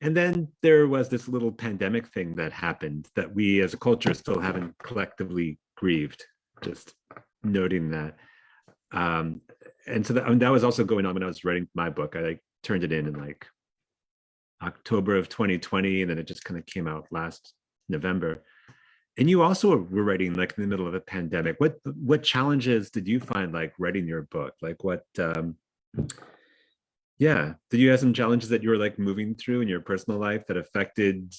And then there was this little pandemic thing that happened that we as a culture still haven't collectively grieved, just noting that. And so that was also going on when I was writing my book. I like turned it in like October of 2020, and then it just kind of came out last November. And you also were writing like in the middle of a pandemic. What challenges did you find like writing your book? Like did you have some challenges that you were like moving through in your personal life that affected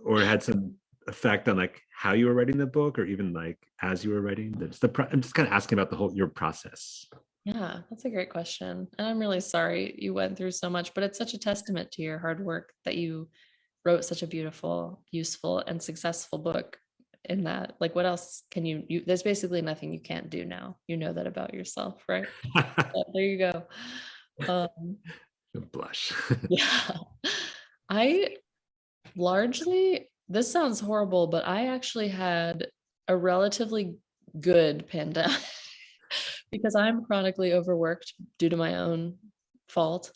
or had some effect on like how you were writing the book, or even like as you were writing? I'm just kind of asking about your process. Yeah, that's a great question. And I'm really sorry you went through so much, but it's such a testament to your hard work that you wrote such a beautiful, useful, and successful book. in that? Like, what else can you there's basically nothing you can't do now. You know that about yourself, right? So there you go. Um, Blush. yeah. I largely, this sounds horrible, but I actually had a relatively good pandemic because I'm chronically overworked due to my own fault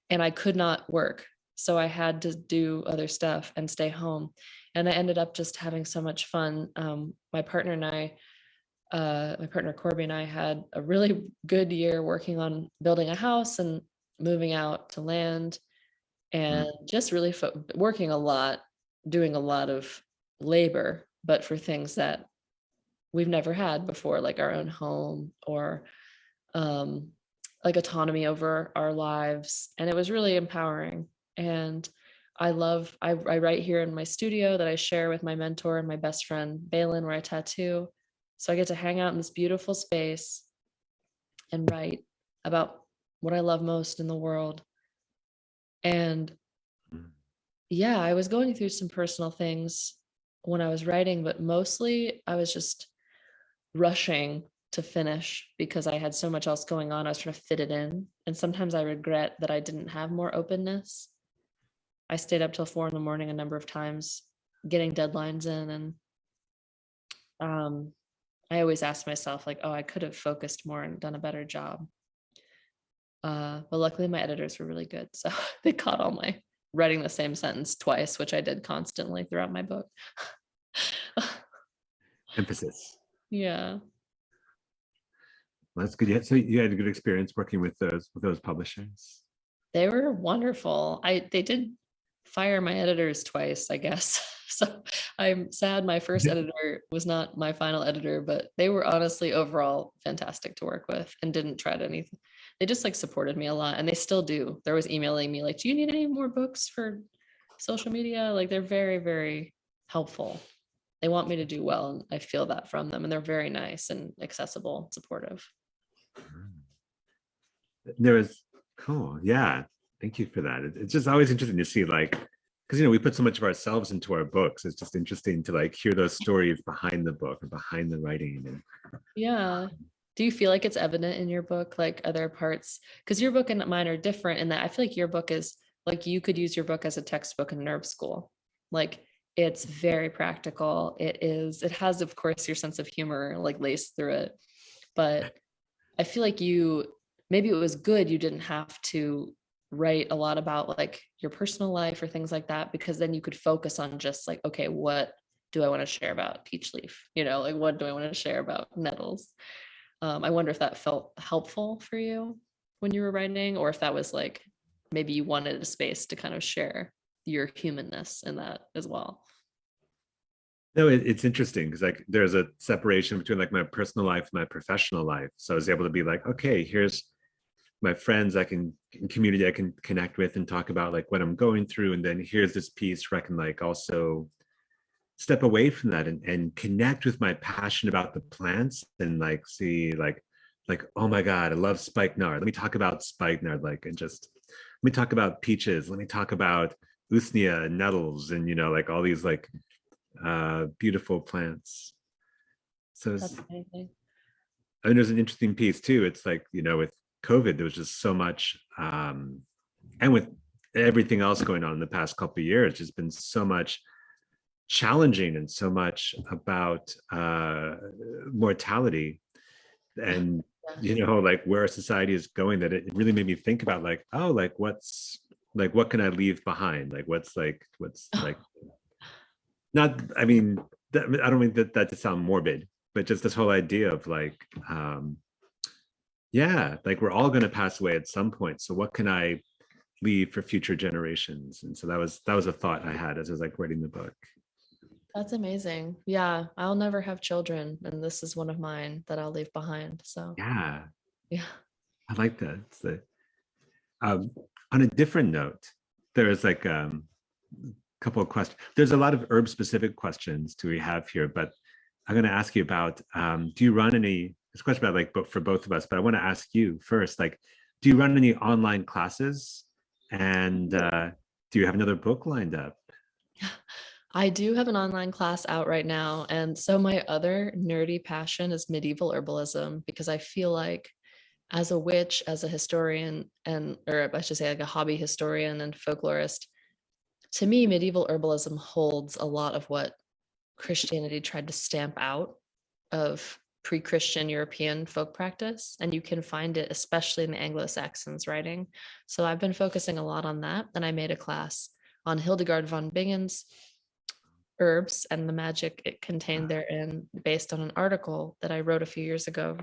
and I could not work. So I had to do other stuff and stay home. And I ended up just having so much fun. My partner and I, my partner Corby and I had a really good year working on building a house and moving out to land and just really working a lot, doing a lot of labor, but for things that we've never had before, like our own home or like autonomy over our lives. And it was really empowering. And I write here in my studio that I share with my mentor and my best friend, Balin, where I tattoo. So I get to hang out in this beautiful space and write about what I love most in the world. And yeah, I was going through some personal things when I was writing, but mostly I was just rushing to finish because I had so much else going on. I was trying to fit it in. And sometimes I regret that I didn't have more openness. I stayed up till 4 a.m. a number of times getting deadlines in. And I always ask myself, like, oh, I could have focused more and done a better job. But luckily my editors were really good. So they caught all my writing the same sentence twice, which I did constantly throughout my book. Emphasis. Yeah. Well, that's good. So you had a good experience working with those publishers. They were wonderful. They did fire my editors twice, I guess. So I'm sad my first editor was not my final editor, but they were honestly overall fantastic to work with and didn't try to anything. They just like supported me a lot and they still do. They're always emailing me like, do you need any more books for social media? Like they're very, very helpful. They want me to do well. And I feel that from them. And they're very nice and accessible, supportive. There was, cool. Yeah. Thank you for that. It's just always interesting to see, like, because, we put so much of ourselves into our books. It's just interesting to like hear those stories behind the book or behind the writing. Yeah. Do you feel like it's evident in your book? Like, are there parts, because your book and mine are different in that I feel like your book is like, you could use your book as a textbook in herb school. Like it's very practical. It has, of course, your sense of humor like laced through it. But I feel like maybe it was good you didn't have to write a lot about like your personal life or things like that, because then you could focus on just like, okay, what do I want to share about peach leaf? Like what do I want to share about nettles? I wonder if that felt helpful for you when you were writing, or if that was like, maybe you wanted a space to kind of share your humanness in that as well. No, it's interesting because like there's a separation between like my personal life and my professional life. So I was able to be like, okay, here's my friends community I can connect with and talk about like what I'm going through. And then here's this piece where I can like also step away from that and connect with my passion about the plants and like see like, oh my God, I love spikenard. Let me talk about spikenard, like, and just let me talk about peaches. Let me talk about usnea and nettles and, like all these like beautiful plants. So That's amazing. and there's an interesting piece too. It's like, with COVID, there was just so much, and with everything else going on in the past couple of years, there's been so much challenging and so much about mortality and, like where our society is going, that it really made me think about like, oh, like what's like, what can I leave behind? Like, what's like, not, I mean, I don't mean that to sound morbid, but just this whole idea of like, yeah, like we're all going to pass away at some point. So what can I leave for future generations? And so that was a thought I had as I was like writing the book. That's amazing. Yeah, I'll never have children, and this is one of mine that I'll leave behind. So yeah, I like that. So, on a different note, there's like couple of questions. There's a lot of herb specific questions we have here, but I'm going to ask you about, do you run any, this question about like, for both of us, but I want to ask you first, like, do you run any online classes? And do you have another book lined up? I do have an online class out right now. And so my other nerdy passion is medieval herbalism, because I feel like as a witch, as a historian, and, or I should say like a hobby historian and folklorist, to me, medieval herbalism holds a lot of what Christianity tried to stamp out of pre-Christian European folk practice. And you can find it, especially in the Anglo-Saxons writing. So I've been focusing a lot on that. And I made a class on Hildegard von Bingen's herbs and the magic it contained therein, based on an article that I wrote a few years ago.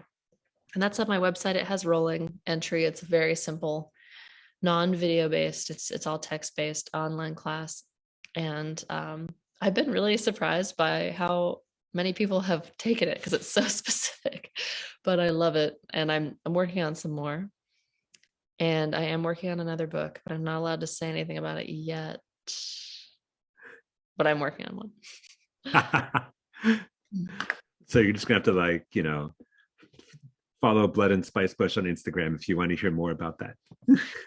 And that's on my website. It has rolling entry. It's very simple, non-video based. It's all text-based online class. And I've been really surprised by how many people have taken it, because it's so specific, but I love it. And I'm working on some more. And I am working on another book, but I'm not allowed to say anything about it yet. But I'm working on one. So you're just gonna have to, like, you know, follow Blood and Spice Bush on Instagram if you want to hear more about that.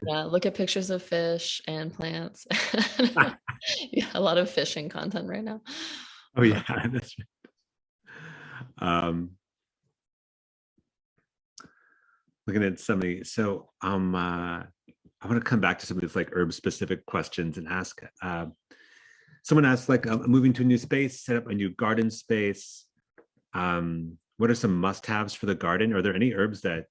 Yeah, look at pictures of fish and plants. Yeah, a lot of fishing content right now. Oh yeah, that's right. Looking at somebody, so I want to come back to some of these like herb specific questions and ask. Someone asked, like, moving to a new space, set up a new garden space. What are some must-haves for the garden? Are there any herbs that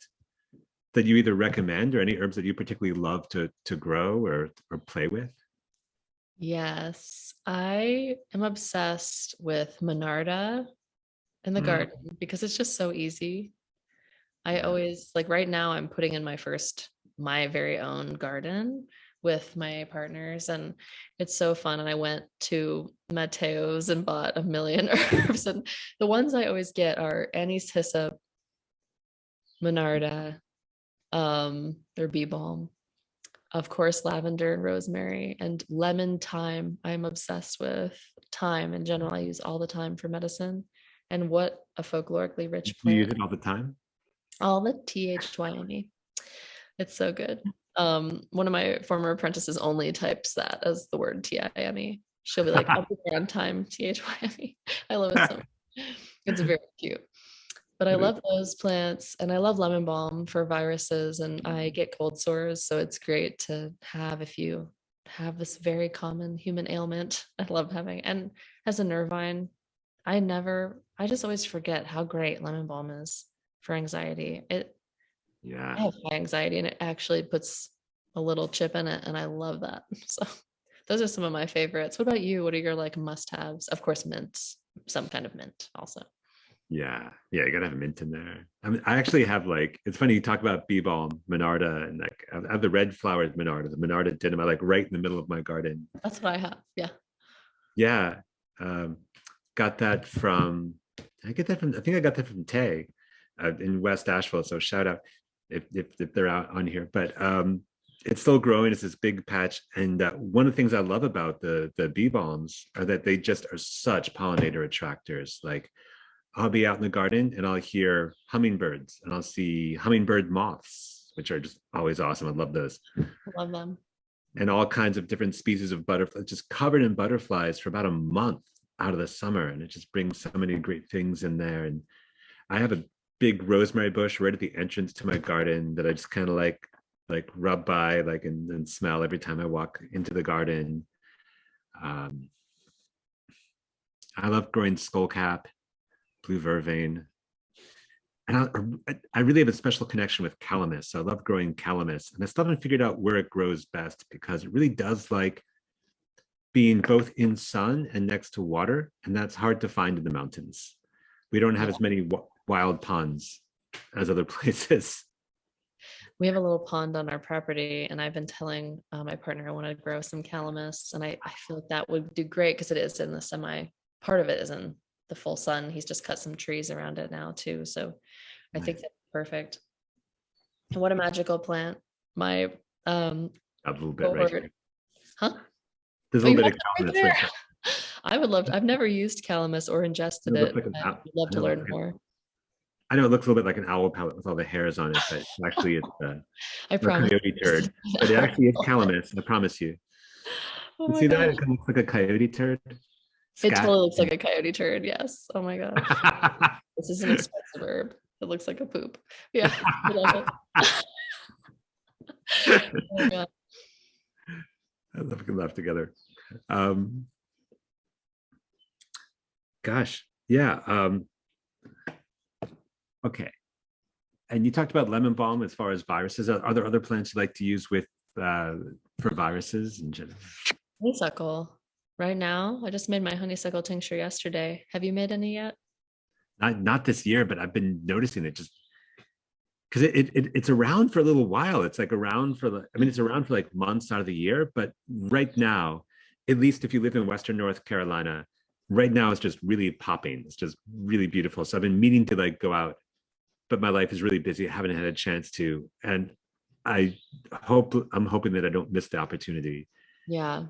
you either recommend, or any herbs that you particularly love to grow or play with? Yes, I am obsessed with Monarda in the garden, because it's just so easy. I always, like, right now I'm putting in my very own garden with my partners, and it's so fun. And I went to Mateo's and bought a million herbs, and the ones I always get are anise, hyssop, Monarda, their bee balm, of course, lavender and rosemary, and lemon thyme. I'm obsessed with thyme in general. I use all the time for medicine. And what a folklorically rich Do you plant. use it all the time? All the THYME. It's so good. One of my former apprentices only types that as the word TIME. She'll be like, I'll be there on time, THYME. I love it so much. It's very cute. But I love those plants, and I love lemon balm for viruses, and I get cold sores. So it's great to have if you have this very common human ailment. I love having, and as a nervine, I just always forget how great lemon balm is for anxiety. I have high anxiety, and it actually puts a little chip in it, and I love that. So those are some of my favorites. What about you? What are your like must-haves? Of course, mints, some kind of mint also. Yeah, you gotta have mint in there. I mean, I actually have, like, it's funny you talk about bee balm, Monarda, and like I have the red flowered Monarda, the Monarda denim, I like right in the middle of my garden. That's what I have. Yeah. Got that from, I think I got that from Tay in West Asheville. So shout out if they're out on here. But it's still growing. It's this big patch. And one of the things I love about the bee balms are that they just are such pollinator attractors. Like, I'll be out in the garden and I'll hear hummingbirds, and I'll see hummingbird moths, which are just always awesome. I love those. I love them. And all kinds of different species of butterflies, just covered in butterflies for about a month out of the summer. And it just brings so many great things in there. And I have a big rosemary bush right at the entrance to my garden that I just kind of like rub by, like, and smell every time I walk into the garden. I love growing skullcap, blue vervain, and I really have a special connection with calamus. So I love growing calamus, and I still haven't figured out where it grows best, because it really does like being both in sun and next to water, and that's hard to find in the mountains. We don't have as many wild ponds as other places. We have a little pond on our property, and I've been telling my partner I want to grow some calamus, and I feel like that would do great, because it is in the semi, part of it is in the full sun. He's just cut some trees around it now too. So I think that's perfect. And what a magical plant. My a little bit right here. Huh? There's a little bit of calamus right there. I would love to, I've never used calamus or ingested it. Like I would love to learn more. I know it looks a little bit like an owl pellet with all the hairs on it, but actually it's I promise. A coyote turd. But it actually is calamus, I promise you. Oh See that? It looks like a coyote turd. It Scat. totally looks like a coyote turd. Yes. Oh my gosh. This is an expensive herb. It looks like a poop. Yeah. I love it. Oh my God. I love we can laugh together. Um, gosh, yeah. Okay. And you talked about lemon balm as far as viruses. Are there other plants you like to use with for viruses in general? Honeysuckle. Right now, I just made my honeysuckle tincture yesterday. Have you made any yet? Not this year, but I've been noticing it just because it's around for a little while. It's like around for the, I mean, it's around for like months out of the year, but right now, at least if you live in Western North Carolina, right now it's just really popping. It's just really beautiful. So I've been meaning to like go out, but my life is really busy. I haven't had a chance to, and I'm hoping that I don't miss the opportunity. Yeah,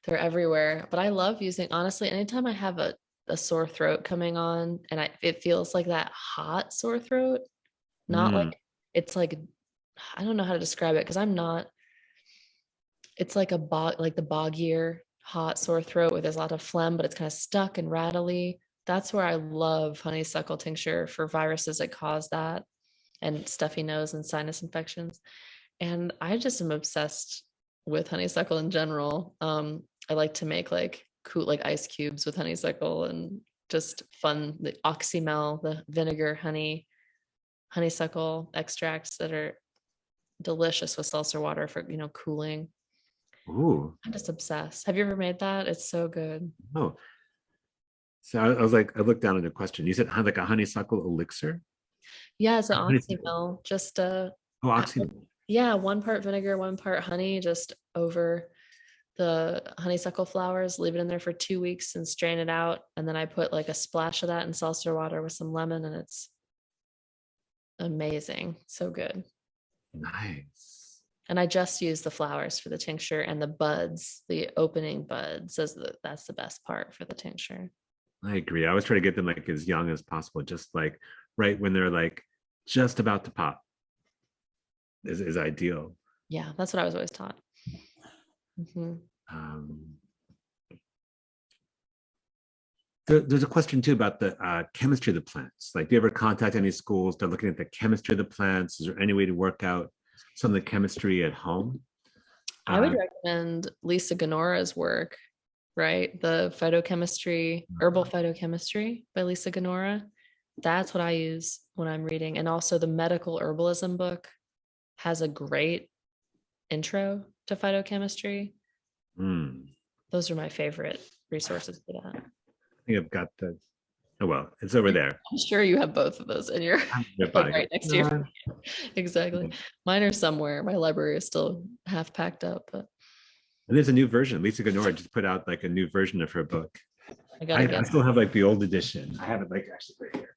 they're everywhere. But I love using, honestly, anytime I have a sore throat coming on and it feels like that hot sore throat, not like, Mm. it's like, I don't know how to describe it because I'm not, it's like a bog, like the boggier hot sore throat where there's a lot of phlegm, but it's kind of stuck and rattly. That's where I love honeysuckle tincture for viruses that cause that, and stuffy nose and sinus infections. And I just am obsessed with honeysuckle in general. I like to make like cool, like ice cubes with honeysuckle and just fun, the oxymel, the vinegar, honeysuckle extracts that are delicious with seltzer water for, cooling. Ooh. I'm just obsessed. Have you ever made that? It's so good. Oh, so I was like, I looked down at the question. You said like a honeysuckle elixir? Yeah, it's an Honeysuckle. oxymel. Just Oh, oxy. yeah, 1 part vinegar, 1 part honey, just over the honeysuckle flowers, leave it in there for 2 weeks and strain it out. And then I put like a splash of that in seltzer water with some lemon, and it's amazing. So good. Nice. And I just use the flowers for the tincture, and the buds, the opening buds, that's the best part for the tincture. I agree. I always try to get them like as young as possible, just like right when they're like just about to pop is ideal. Yeah, that's what I was always taught. Mhm. Um, there's a question too about the chemistry of the plants. Like, do you ever contact any schools? They're looking at the chemistry of the plants. Is there any way to work out some of the chemistry at home? I would recommend Lisa Ganora's work, right? The phytochemistry, herbal phytochemistry by Lisa Ganora. That's what I use when I'm reading. And also the medical herbalism book has a great intro to phytochemistry. Those are my favorite resources for that. I think I've got the, oh, well, it's over there. I'm sure you have both of those in your like right next to you. Exactly. Mine are somewhere. My library is still half packed up, but. And there's a new version. Lisa Ganora just put out like a new version of her book. I still have like the old edition. I have it like actually right here.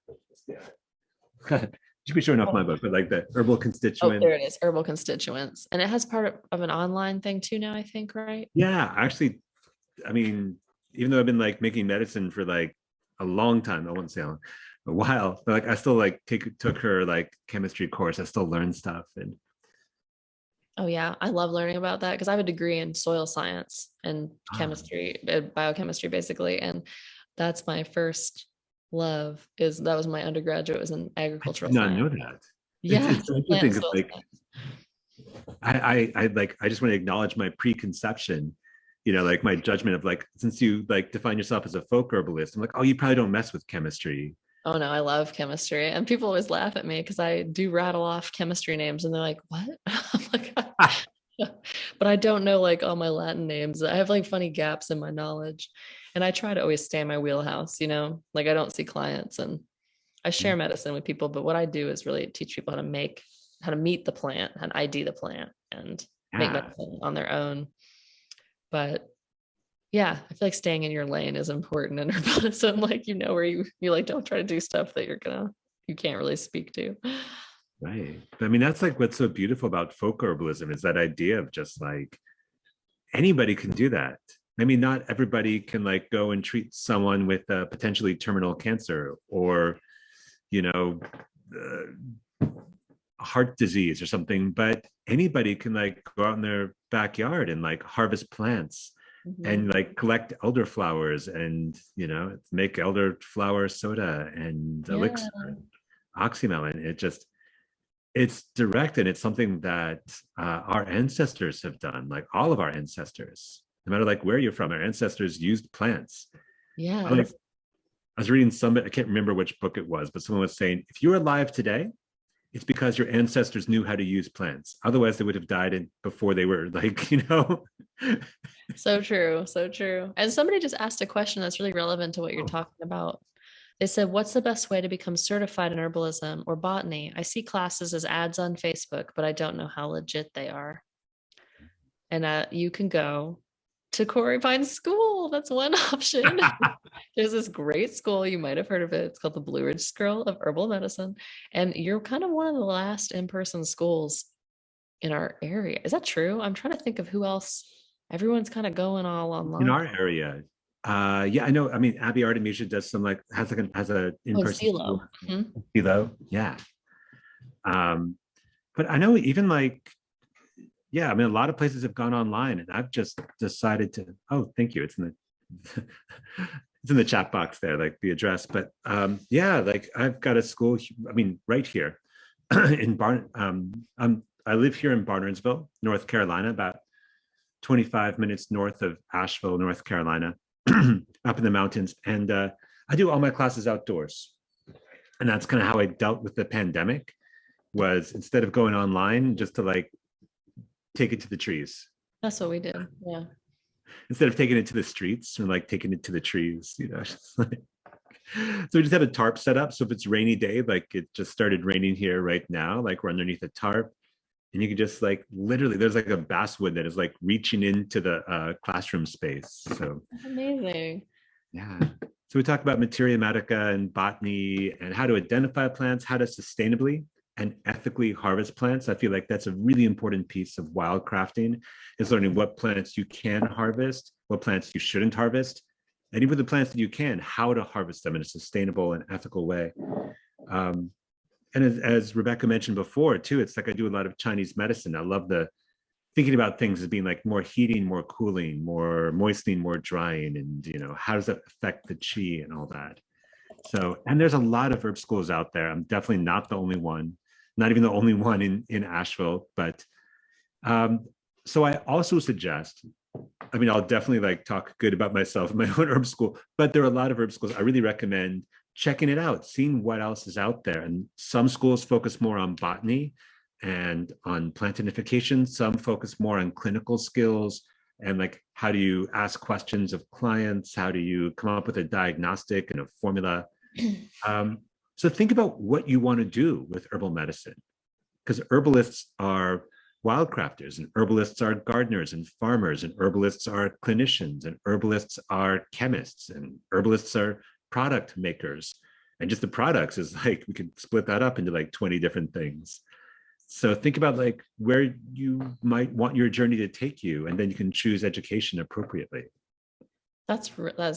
Yeah. Should be showing off my book, but like the herbal constituent. Oh, there it is, herbal constituents. And it has part of an online thing too now, I think, right? Yeah, actually, I mean, even though I've been like making medicine for like a long time, I won't say a while, but like I still like took her like chemistry course. I still learn stuff. And oh yeah, I love learning about that because I have a degree in soil science and chemistry, biochemistry basically, and that's my first love. That was my undergraduate, was in agricultural science. I science. know that. Yeah, it's so interesting. Like I just want to acknowledge my preconception, like my judgment of like, since you like define yourself as a folk herbalist, I'm like, oh, you probably don't mess with chemistry. Oh no, I love chemistry. And people always laugh at me because I do rattle off chemistry names and they're like, what? I'm like, but I don't know like all my Latin names. I have like funny gaps in my knowledge. And I try to always stay in my wheelhouse, like I don't see clients and I share medicine with people, but what I do is really teach people how to meet the plant and ID the plant and make medicine on their own. But yeah, I feel like staying in your lane is important in herbalism. Like, where you like don't try to do stuff that you can't really speak to. Right. I mean, that's like what's so beautiful about folk herbalism is that idea of just like anybody can do that. I mean, not everybody can like go and treat someone with a potentially terminal cancer or, heart disease or something, but anybody can like go out in their backyard and like harvest plants and like collect elderflowers and, make elderflower soda and Yeah. elixir, oxymelon. It's direct, and it's something that our ancestors have done, like all of our ancestors, no matter like where you're from, our ancestors used plants. Yeah. I was reading I can't remember which book it was, but someone was saying, if you're alive today, it's because your ancestors knew how to use plants. Otherwise, they would have died before they were like, So true. So true. And somebody just asked a question that's really relevant to what you're talking about. They said, what's the best way to become certified in herbalism or botany? I see classes as ads on Facebook, but I don't know how legit they are. And you can go to CoreyPine School. That's one option. There's this great school. You might have heard of it. It's called the Blue Ridge School of Herbal Medicine. And you're kind of one of the last in-person schools in our area. Is that true? I'm trying to think of who else. Everyone's kind of going all online. In our area. Yeah, I know. I mean, Abbey Artemisia does some has a in-person Silo. Silo, yeah. But I know even like, yeah, I mean, a lot of places have gone online, and I've just decided to. Oh, thank you. It's in the it's in the chat box there, like the address. But yeah, like I've got a school. I mean, right here in I live here in Barnesville, North Carolina, about 25 minutes north of Asheville, North Carolina, up in the mountains. And I do all my classes outdoors. And that's kind of how I dealt with the pandemic, was instead of going online, just to like take it to the trees. That's what we did. Yeah. Instead of taking it to the streets or like taking it to the trees, so we just have a tarp set up. So if it's rainy day, like it just started raining here right now, like we're underneath a tarp. And you can just like literally, there's like a basswood that is like reaching into the classroom space. So that's amazing. Yeah. So we talk about materia medica and botany and how to identify plants, how to sustainably and ethically harvest plants. I feel like that's a really important piece of wildcrafting, is learning what plants you can harvest, what plants you shouldn't harvest, and even the plants that you can, how to harvest them in a sustainable and ethical way. And as Rebecca mentioned before, too, it's like I do a lot of Chinese medicine. I love thinking about things as being like more heating, more cooling, more moistening, more drying, and how does that affect the chi and all that. So, and there's a lot of herb schools out there. I'm definitely not the only one, not even the only one in Asheville. But so I also suggest, I mean, I'll definitely like talk good about myself and my own herb school, but there are a lot of herb schools. I really recommend checking it out, seeing what else is out there. And some schools focus more on botany and on plant identification. Some focus more on clinical skills and like, how do you ask questions of clients? How do you come up with a diagnostic and a formula? So think about what you want to do with herbal medicine, because herbalists are wildcrafters, and herbalists are gardeners and farmers, and herbalists are clinicians, and herbalists are chemists, and herbalists are product makers. And just the products is like, we could split that up into like 20 different things. So think about like where you might want your journey to take you, and then you can choose education appropriately. That's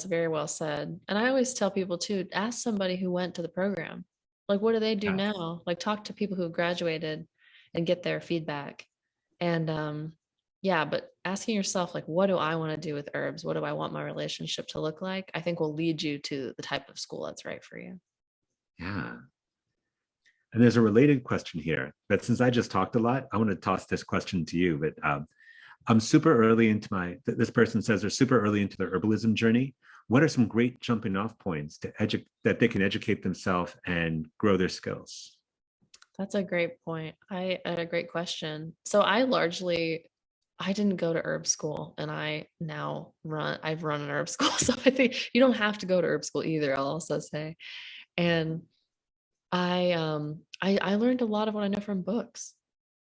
very well said. And I always tell people too, ask somebody who went to the program, like, what do they do now? Like, talk to people who have graduated and get their feedback. And yeah, but asking yourself, like, what do I want to do with herbs? What do I want my relationship to look like? I think will lead you to the type of school that's right for you. Yeah. And there's a related question here, but since I just talked a lot, I want to toss this question to you. But I'm super early into this person says they're super early into their herbalism journey. What are some great jumping off points that they can educate themselves and grow their skills? That's a great point. A great question. So I didn't go to herb school, and I've run an herb school. So I think you don't have to go to herb school either, I'll also say. And I learned a lot of what I know from books.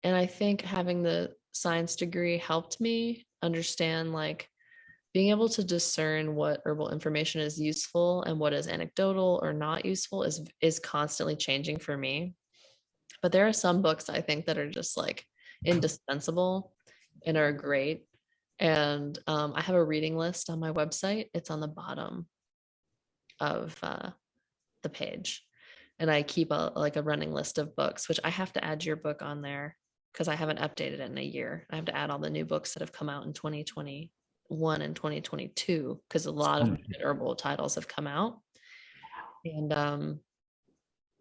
And I think having the science degree helped me understand, like, being able to discern what herbal information is useful and what is anecdotal or not useful is constantly changing for me. But there are some books I think that are just like indispensable and are great. And I have a reading list on my website. It's on the bottom of the page. And I keep a running list of books, which I have to add your book on there because I haven't updated it in a year. I have to add all the new books that have come out in 2020 one in 2022 because a lot of herbal titles have come out. And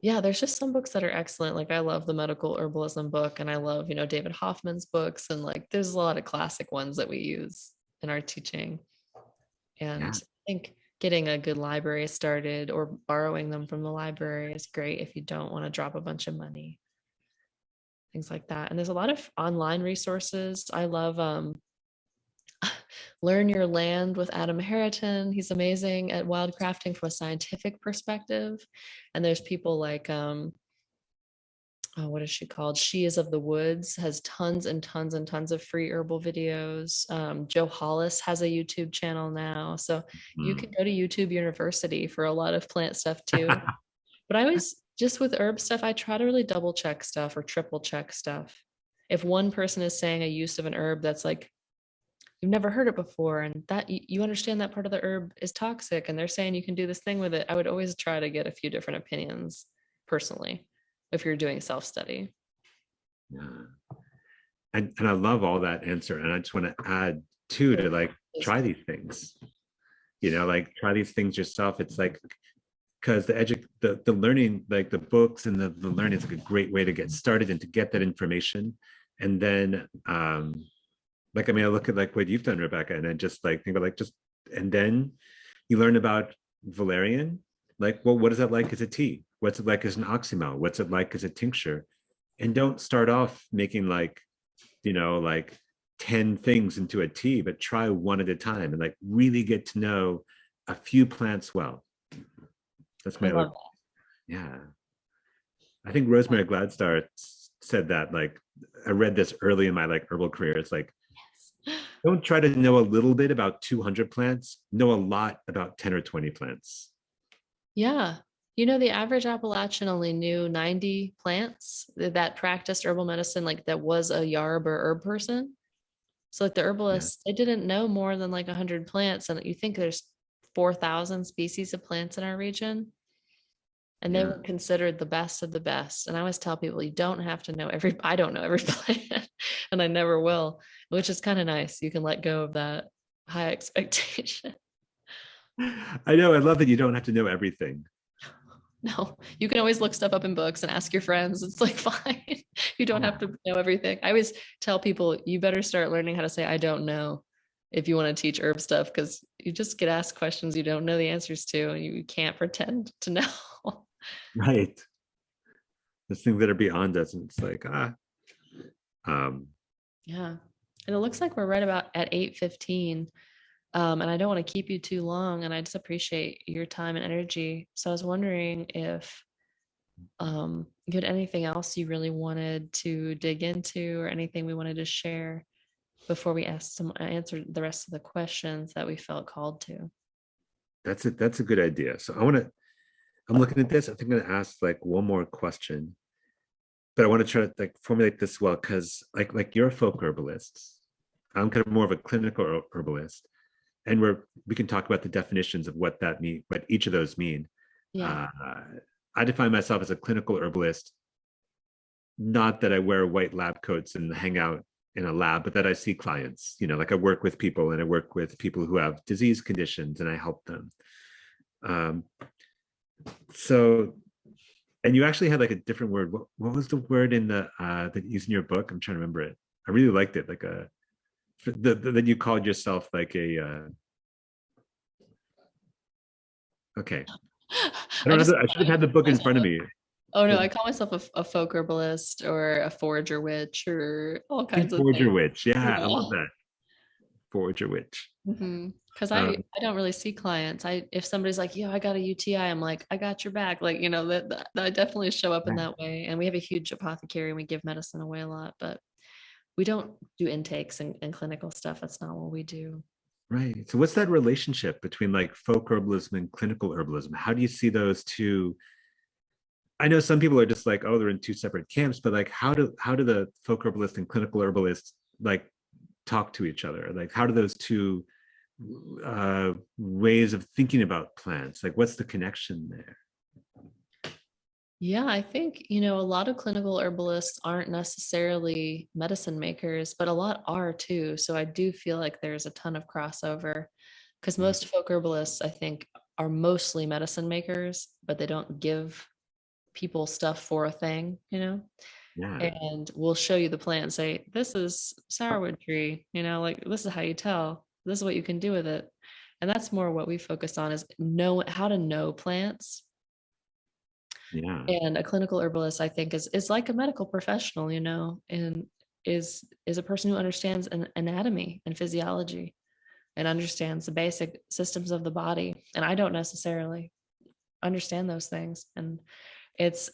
yeah, there's just some books that are excellent. Like I love the medical herbalism book, and I love, David Hoffman's books, and like there's a lot of classic ones that we use in our teaching. And I think getting a good library started or borrowing them from the library is great if you don't want to drop a bunch of money. Things like that. And there's a lot of online resources. I love Learn Your Land with Adam Harriton. He's amazing at wildcrafting from a scientific perspective. And there's people like, what is she called? She Is of the Woods, has tons and tons and tons of free herbal videos. Joe Hollis has a YouTube channel now. So you can go to YouTube University for a lot of plant stuff too. But I always, just with herb stuff, I try to really double check stuff or triple check stuff. If one person is saying a use of an herb that's like, you've never heard it before, and that you understand that part of the herb is toxic, and they're saying you can do this thing with it, I would always try to get a few different opinions personally if you're doing self-study. Yeah. And I love all that answer. And I just want to add too, to like try these things, like try these things yourself. It's like, because the learning, like the books and the learning is like a great way to get started and to get that information. And then I look at like what you've done, Rebecca, and then just like think about and then you learn about valerian. Like, well, what is that like as a tea? What's it like as an oxymel? What's it like as a tincture? And don't start off making like 10 things into a tea, but try one at a time and like really get to know a few plants well. That's my love. Yeah. I think Rosemary Gladstar said that, like, I read this early in my like herbal career. It's like, don't try to know a little bit about 200 plants, know a lot about 10 or 20 plants. Yeah. The average Appalachian only knew 90 plants that practiced herbal medicine, like that was a yarb or herb person. So like the herbalists, they didn't know more than like 100 plants. And you think there's 4,000 species of plants in our region. And they were considered the best of the best. And I always tell people, you don't have to know I don't know every plant, and I never will, which is kind of nice. You can let go of that high expectation. I know. I love that you don't have to know everything. No, you can always look stuff up in books and ask your friends. It's like, fine. You don't have to know everything. I always tell people, you better start learning how to say, I don't know, if you want to teach herb stuff, because you just get asked questions you don't know the answers to, and you can't pretend to know. Right. There's things that are beyond us, and it's like, yeah. And it looks like we're right about at 8:15. And I don't want to keep you too long, and I just appreciate your time and energy. So I was wondering if you had anything else you really wanted to dig into, or anything we wanted to share before we answer the rest of the questions that we felt called to. That's a good idea. So I'm looking at this. I think I'm going to ask like one more question, but I want to try to like formulate this well, because like you're a folk herbalist. I'm kind of more of a clinical herbalist. And we can talk about the definitions of what that mean, what each of those mean. Yeah. I define myself as a clinical herbalist, not that I wear white lab coats and hang out in a lab, but that I see clients, like I work with people, and I work with people who have disease conditions, and I help them. So, and you actually had like a different word. What was the word in that you used in your book? I'm trying to remember it. I really liked it. Like that you called yourself like a okay. I should have had the book in front of me. Oh no, I call myself a folk herbalist or a forager witch or all kinds of forager things. witch. Yeah, I love that. Forager witch. Because I don't really see clients. If somebody's like, I got a UTI, I'm like, I got your back. Like, that I definitely show up in that way. And we have a huge apothecary, and we give medicine away a lot, but we don't do intakes and clinical stuff. That's not what we do. Right. So what's that relationship between like folk herbalism and clinical herbalism? How do you see those two? I know some people are just like, oh, they're in two separate camps, but like, how do the folk herbalist and clinical herbalist like talk to each other? Like, how do those two ways of thinking about plants, like what's the connection there? Yeah, I think, a lot of clinical herbalists aren't necessarily medicine makers, but a lot are too. So I do feel like there's a ton of crossover because most folk herbalists, I think, are mostly medicine makers, but they don't give people stuff for a thing. Yeah. And we'll show you the plant and say, this is sourwood tree, like this is how you tell, this is what you can do with it. And that's more what we focus on is know how to know plants. Yeah. And a clinical herbalist, I think, is like a medical professional, and is a person who understands an anatomy and physiology and understands the basic systems of the body. And I don't necessarily understand those things. And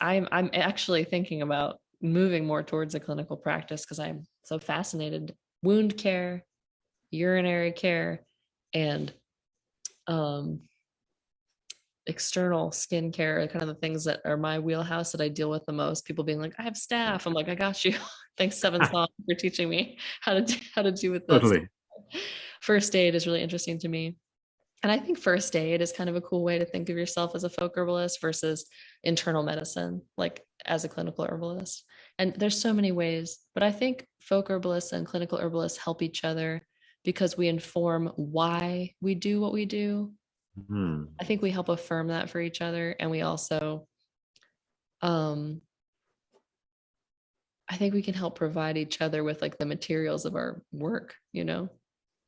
I'm actually thinking about moving more towards a clinical practice because I'm so fascinated. Wound care, urinary care, and external skincare are kind of the things that are my wheelhouse that I deal with the most. People being like, I have staph. I'm like, I got you. Thanks, Seven Song, for teaching me how to do with that. Totally. First aid is really interesting to me. And I think first aid is kind of a cool way to think of yourself as a folk herbalist versus internal medicine, like as a clinical herbalist. And there's so many ways, but I think folk herbalists and clinical herbalists help each other because we inform why we do what we do. I think we help affirm that for each other. And we also, I think we can help provide each other with like the materials of our work,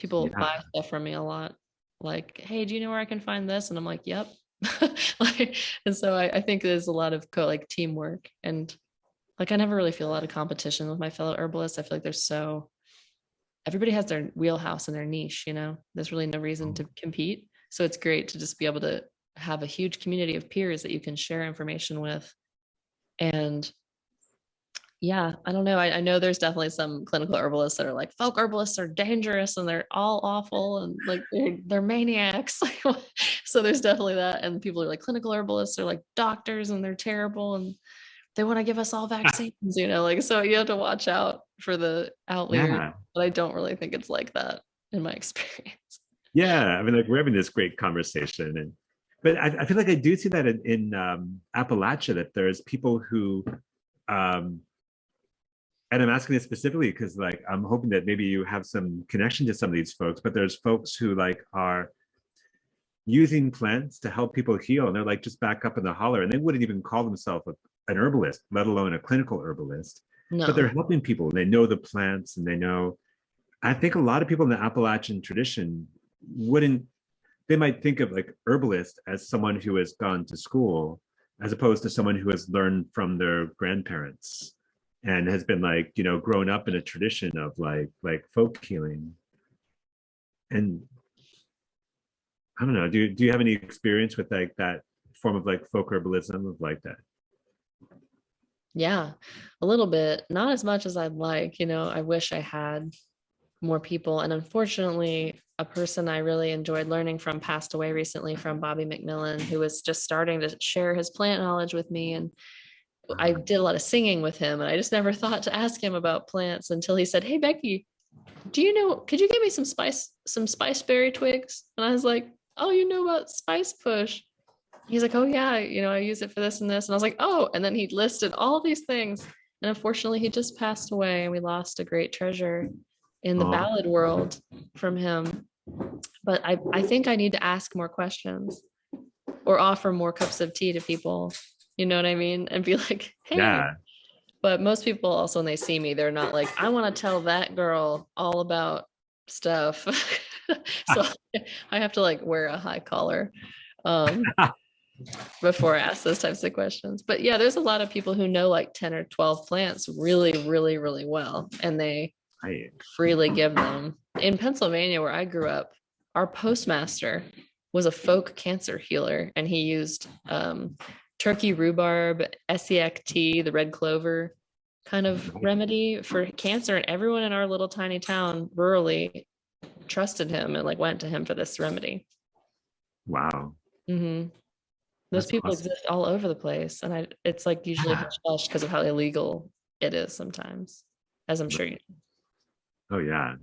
People buy stuff from me a lot. Like, hey, do you know where I can find this? And I'm like, yep. And so I think there's a lot of teamwork, and like I never really feel a lot of competition with my fellow herbalists. I feel like everybody has their wheelhouse and their niche, There's really no reason to compete. So it's great to just be able to have a huge community of peers that you can share information with. And yeah, I don't know. I know there's definitely some clinical herbalists that are like, folk herbalists are dangerous and they're all awful and like they're maniacs. So there's definitely that. And people are like, clinical herbalists are like doctors and they're terrible and they want to give us all vaccines, so you have to watch out for the outliers. Yeah. But I don't really think it's like that in my experience. Yeah. I mean, like we're having this great conversation, but I feel like I do see that in Appalachia, that there's people who, and I'm asking this specifically because like I'm hoping that maybe you have some connection to some of these folks, but there's folks who like are using plants to help people heal, and they're like just back up in the holler, and they wouldn't even call themselves an herbalist, let alone a clinical herbalist. No. But they're helping people. They know the plants, and they know. I think a lot of people in the Appalachian tradition they might think of like herbalist as someone who has gone to school, as opposed to someone who has learned from their grandparents and has been like, grown up in a tradition of like folk healing. And I don't know, do you have any experience with like that form of like folk herbalism of like that? Yeah, a little bit, not as much as I'd like. I wish I had more people. And unfortunately, a person I really enjoyed learning from passed away recently, from Bobby McMillan, who was just starting to share his plant knowledge with me. And I did a lot of singing with him, and I just never thought to ask him about plants until he said, hey, Becky, could you give me some spiceberry twigs? And I was like, oh, you know about spice push? He's like, oh yeah, I use it for this and this. And I was like, oh, and then he listed all these things. And unfortunately, he just passed away, and we lost a great treasure in the ballad world from him. But I think I need to ask more questions or offer more cups of tea to people, you know what I mean? And be like, hey. Yeah. But most people also, when they see me, they're not like, I want to tell that girl all about stuff. So I have to like wear a high collar before I ask those types of questions. But yeah, there's a lot of people who know like 10 or 12 plants really, really, really well. And they freely give them. In Pennsylvania, where I grew up, our postmaster was a folk cancer healer, and he used turkey rhubarb, SECT, the red clover kind of remedy for cancer. And everyone in our little tiny town rurally trusted him and like went to him for this remedy. Wow. Mm-hmm. Those people awesome. Exist all over the place. And it's like usually hush because of how illegal it is sometimes, as I'm sure you know. Oh yeah.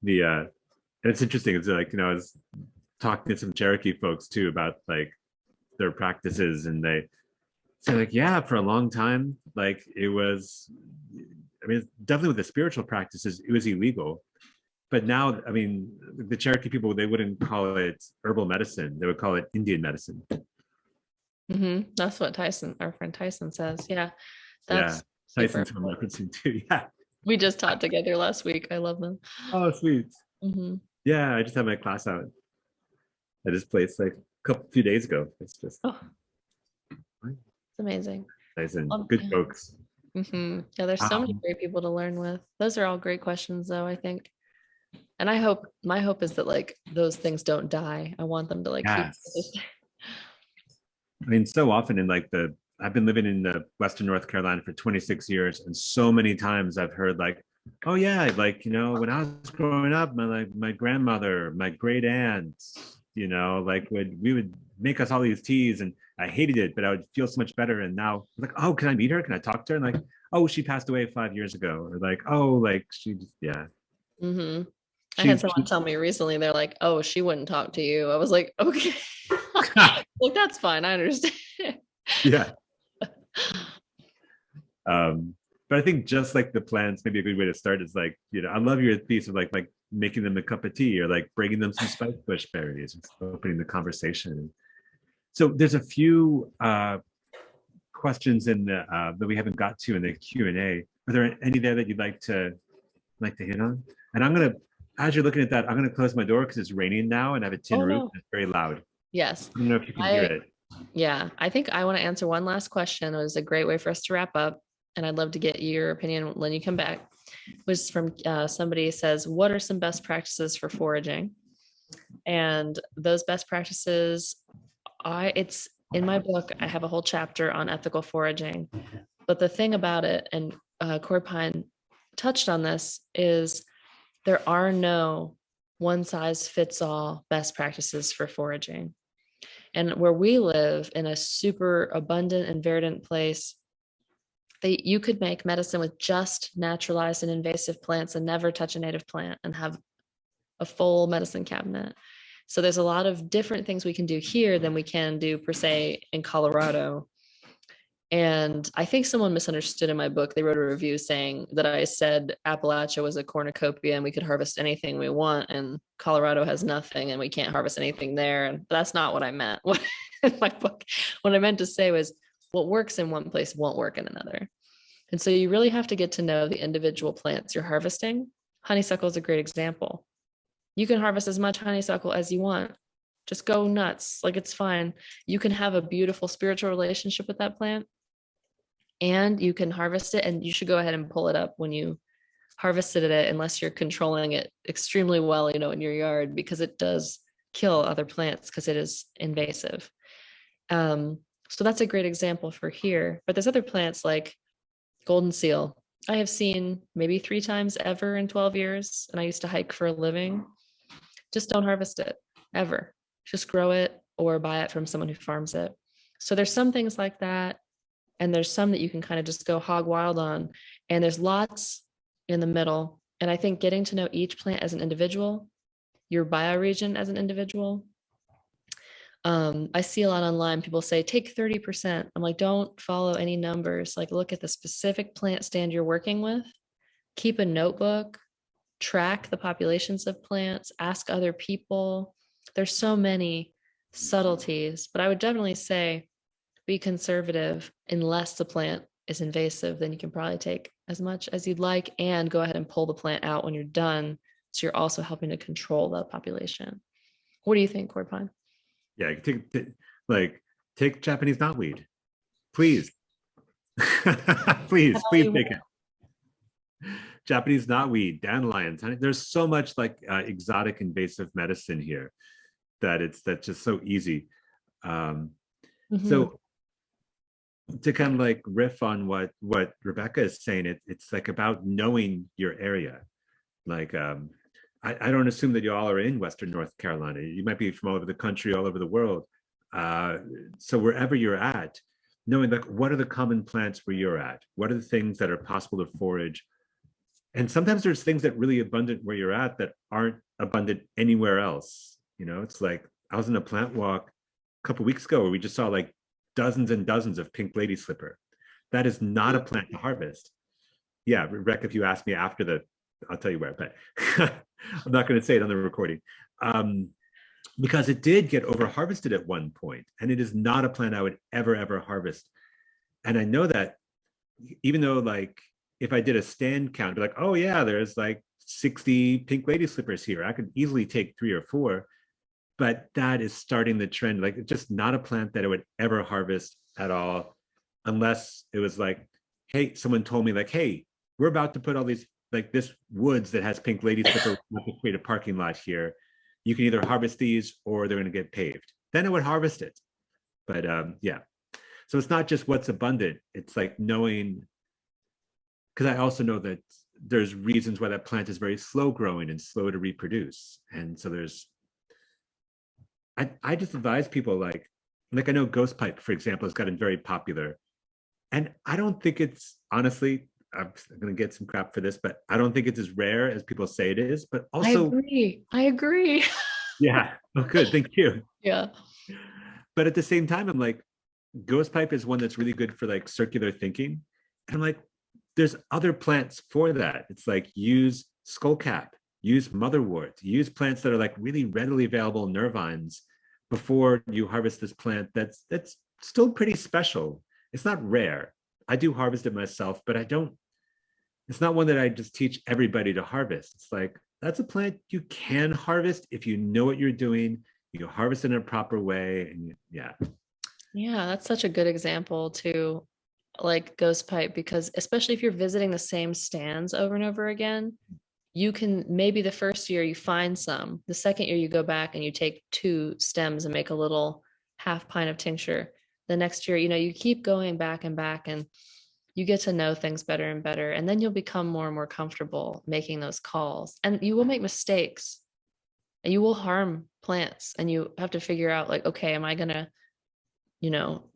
Yeah. And it's interesting. It's like, I was talking to some Cherokee folks too about like their practices, and they say like, yeah, for a long time, like it was, I mean, definitely with the spiritual practices, it was illegal. But now, I mean, the Cherokee people, they wouldn't call it herbal medicine. They would call it Indian medicine. That's what our friend Tyson says. Yeah. Yeah. That's Tyson's from referencing too. Yeah. We just taught together last week. I love them. Oh, sweet. Yeah, I just had my class out at this place like few days ago. It's just it's amazing. Tyson, good folks. Yeah, there's so many great people to learn with. Those are all great questions, though, I think. And my hope is that like those things don't die. I want them to like keep. I mean, so often in like I've been living in the Western North Carolina for 26 years, and so many times I've heard like, oh yeah, like, you know, when I was growing up, my grandmother, my great aunt, you know, like we would make us all these teas, and I hated it, but I would feel so much better. And now I'm like, oh, can I meet her? Can I talk to her? And like, oh, she passed away 5 years ago, or like, oh, like she just, yeah. I had someone tell me recently, they're like, oh, she wouldn't talk to you. I was like, okay. Like, that's fine. I understand. Yeah. But I think just like the plants, maybe a good way to start is like, you know, I love your piece of like making them a cup of tea, or like bringing them some spice bush berries, and opening the conversation. So there's a few questions in the that we haven't got to in the Q&A. Are there any there that you'd like to hit on? And I'm gonna, as you're looking at that, I'm gonna close my door because it's raining now, and I have a tin roof. No. It's very loud. Yes. I don't know if you can hear it. Yeah, I think I want to answer one last question. It was a great way for us to wrap up, and I'd love to get your opinion when you come back. It was from somebody says, what are some best practices for foraging? And those best practices, it's in my book. I have a whole chapter on ethical foraging. But the thing about it, and CoreyPine touched on this, is there are no one size fits all best practices for foraging. And where we live in a super abundant and verdant place, you could make medicine with just naturalized and invasive plants and never touch a native plant and have a full medicine cabinet. So there's a lot of different things we can do here than we can do per se in Colorado. And I think someone misunderstood in my book. They wrote a review saying that I said Appalachia was a cornucopia and we could harvest anything we want, and Colorado has nothing and we can't harvest anything there. And that's not what I meant. In my book, what I meant to say was what works in one place won't work in another. And so you really have to get to know the individual plants you're harvesting. Honeysuckle is a great example. You can harvest as much honeysuckle as you want. Just go nuts. Like, it's fine. You can have a beautiful spiritual relationship with that plant, and you can harvest it, and you should go ahead and pull it up when you harvested it, unless you're controlling it extremely well, you know, in your yard, because it does kill other plants because it is invasive. So that's a great example for here. But there's other plants like golden seal. I have seen maybe 3 times ever in 12 years, and I used to hike for a living. Just don't harvest it ever. Just grow it or buy it from someone who farms it. So there's some things like that. And there's some that you can kind of just go hog wild on. And there's lots in the middle. And I think getting to know each plant as an individual, your bioregion as an individual. I see a lot online, people say, take 30%. I'm like, don't follow any numbers. Like, look at the specific plant stand you're working with. Keep a notebook, track the populations of plants, ask other people. There's so many subtleties, but I would definitely say be conservative. Unless the plant is invasive, then you can probably take as much as you'd like and go ahead and pull the plant out when you're done. So you're also helping to control the population. What do you think, CoreyPine? Yeah, take Japanese knotweed, please. please take it. Japanese knotweed, dandelions. There's so much like exotic invasive medicine here that's just so easy. So to kind of like riff on what Rebecca is saying, it's like about knowing your area. Like I don't assume that you all are in Western North Carolina. You might be from all over the country, all over the world. So wherever you're at, knowing like what are the common plants where you're at? What are the things that are possible to forage? And sometimes there's things that really abundant where you're at that aren't abundant anywhere else. You know, it's like I was in a plant walk couple weeks ago where we just saw like dozens and dozens of pink lady slipper. That is not a plant to harvest. Yeah, Rebecca, if you ask me after I'll tell you where, but I'm not going to say it on the recording. Because it did get over harvested at one point, and it is not a plant I would ever harvest. And I know that even though like if I did a stand count, I'd be like, oh yeah, there's like 60 pink lady slippers here. I could easily take 3 or 4, but that is starting the trend. Like it's just not a plant that I would ever harvest at all, unless it was like, hey, someone told me like, hey, we're about to put all these like this woods that has pink lady slipper, we have to create a parking lot here. You can either harvest these or they're going to get paved. Then I would harvest it. But yeah, so it's not just what's abundant. It's like knowing, because I also know that there's reasons why that plant is very slow growing and slow to reproduce. And so I just advise people like I know ghost pipe, for example, has gotten very popular. And I don't think it's, honestly, I'm going to get some crap for this, but I don't think it's as rare as people say it is. But also, I agree. Yeah. Oh, good. Thank you. Yeah. But at the same time, I'm like, ghost pipe is one that's really good for like circular thinking. And I'm like, there's other plants for that. It's like use skullcap, use motherwort, use plants that are like really readily available nervines before you harvest this plant that's still pretty special. It's not rare. I do harvest it myself, but it's not one that I just teach everybody to harvest. It's like, that's a plant you can harvest if you know what you're doing, you harvest it in a proper way. And yeah. Yeah, that's such a good example too, like ghost pipe, because especially if you're visiting the same stands over and over again, you can maybe the first year you find some, the second year you go back and you take 2 stems and make a little half pint of tincture. The next year, you keep going back and back, and you get to know things better and better. And then you'll become more and more comfortable making those calls, and you will make mistakes and you will harm plants, and you have to figure out like, okay, am I going to,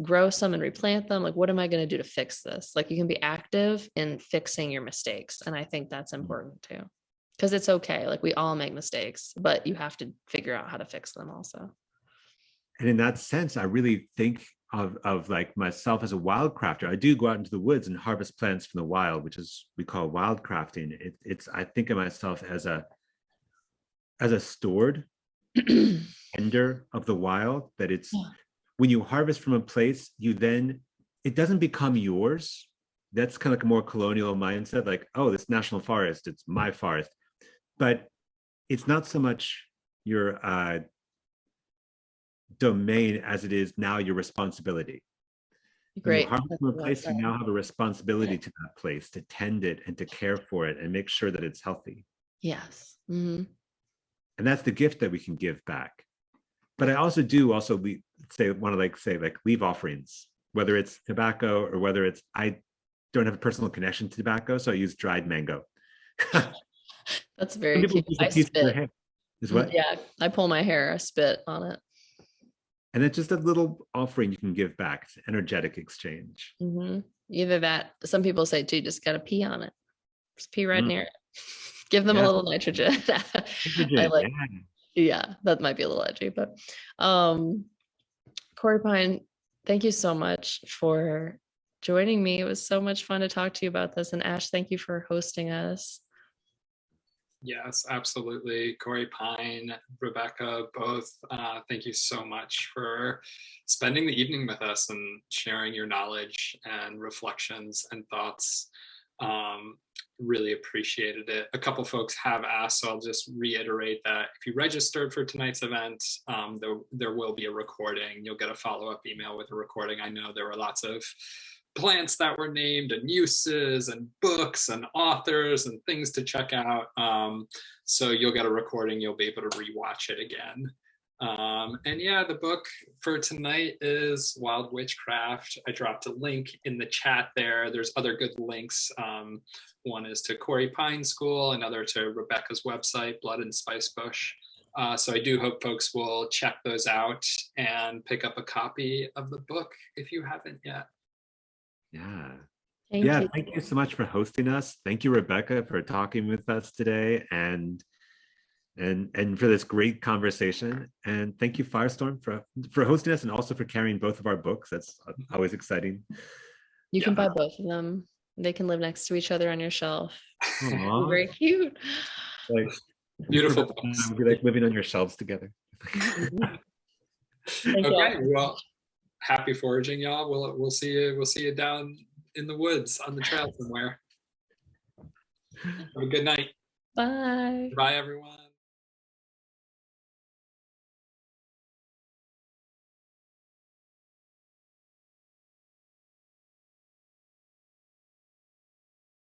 grow some and replant them? Like, what am I going to do to fix this? Like, you can be active in fixing your mistakes. And I think that's important too, because it's okay. Like, we all make mistakes, but you have to figure out how to fix them also. And in that sense, I really think of like myself as a wild crafter. I do go out into the woods and harvest plants from the wild, which is we call wild crafting. I think of myself as a stored tender of the wild, that it's when you harvest from a place, it doesn't become yours. That's kind of like a more colonial mindset, like, oh, this national forest, it's my forest. But it's not so much your domain as it is now your responsibility. Great. When you harvest from a place, you now have a responsibility to that place, to tend it and to care for it and make sure that it's healthy. Yes. Mm-hmm. And that's the gift that we can give back. But I also want to say leave offerings, whether it's tobacco or whether it's, I don't have a personal connection to tobacco, so I use dried mango. That's very cute. I spit. Is what? Yeah, I pull my hair, I spit on it. And it's just a little offering you can give back. It's an energetic exchange. Mm-hmm. Either that, some people say too, just got to pee on it. Just pee right near it. Give them a little nitrogen. Yeah, that might be a little edgy, but CoreyPine, thank you so much for joining me. It was so much fun to talk to you about this. And Ash, thank you for hosting us. Yes, absolutely. CoreyPine, Rebecca, both, thank you so much for spending the evening with us and sharing your knowledge and reflections and thoughts. Really appreciated it. A couple folks have asked, so I'll just reiterate that if you registered for tonight's event, there will be a recording. You'll get a follow-up email with a recording. I know there were lots of plants that were named and uses and books and authors and things to check out. So you'll get a recording. You'll be able to rewatch it again. And yeah, the book for tonight is Wild Witchcraft. I dropped a link in the chat there. There's other good links. One is to CoreyPine School, another to Rebecca's website, Blood and Spice Bush. So I do hope folks will check those out and pick up a copy of the book if you haven't yet. Yeah. Thank you so much for hosting us. Thank you, Rebecca, for talking with us today. And and for this great conversation. And thank you, Firestorm, for hosting us and also for carrying both of our books. That's always exciting. You can buy both of them. They can live next to each other on your shelf. Very cute. Like beautiful books. Be like living on your shelves together. Okay, well, happy foraging, y'all. We'll see you down in the woods on the trail somewhere. Have a good night. Bye. Bye, everyone.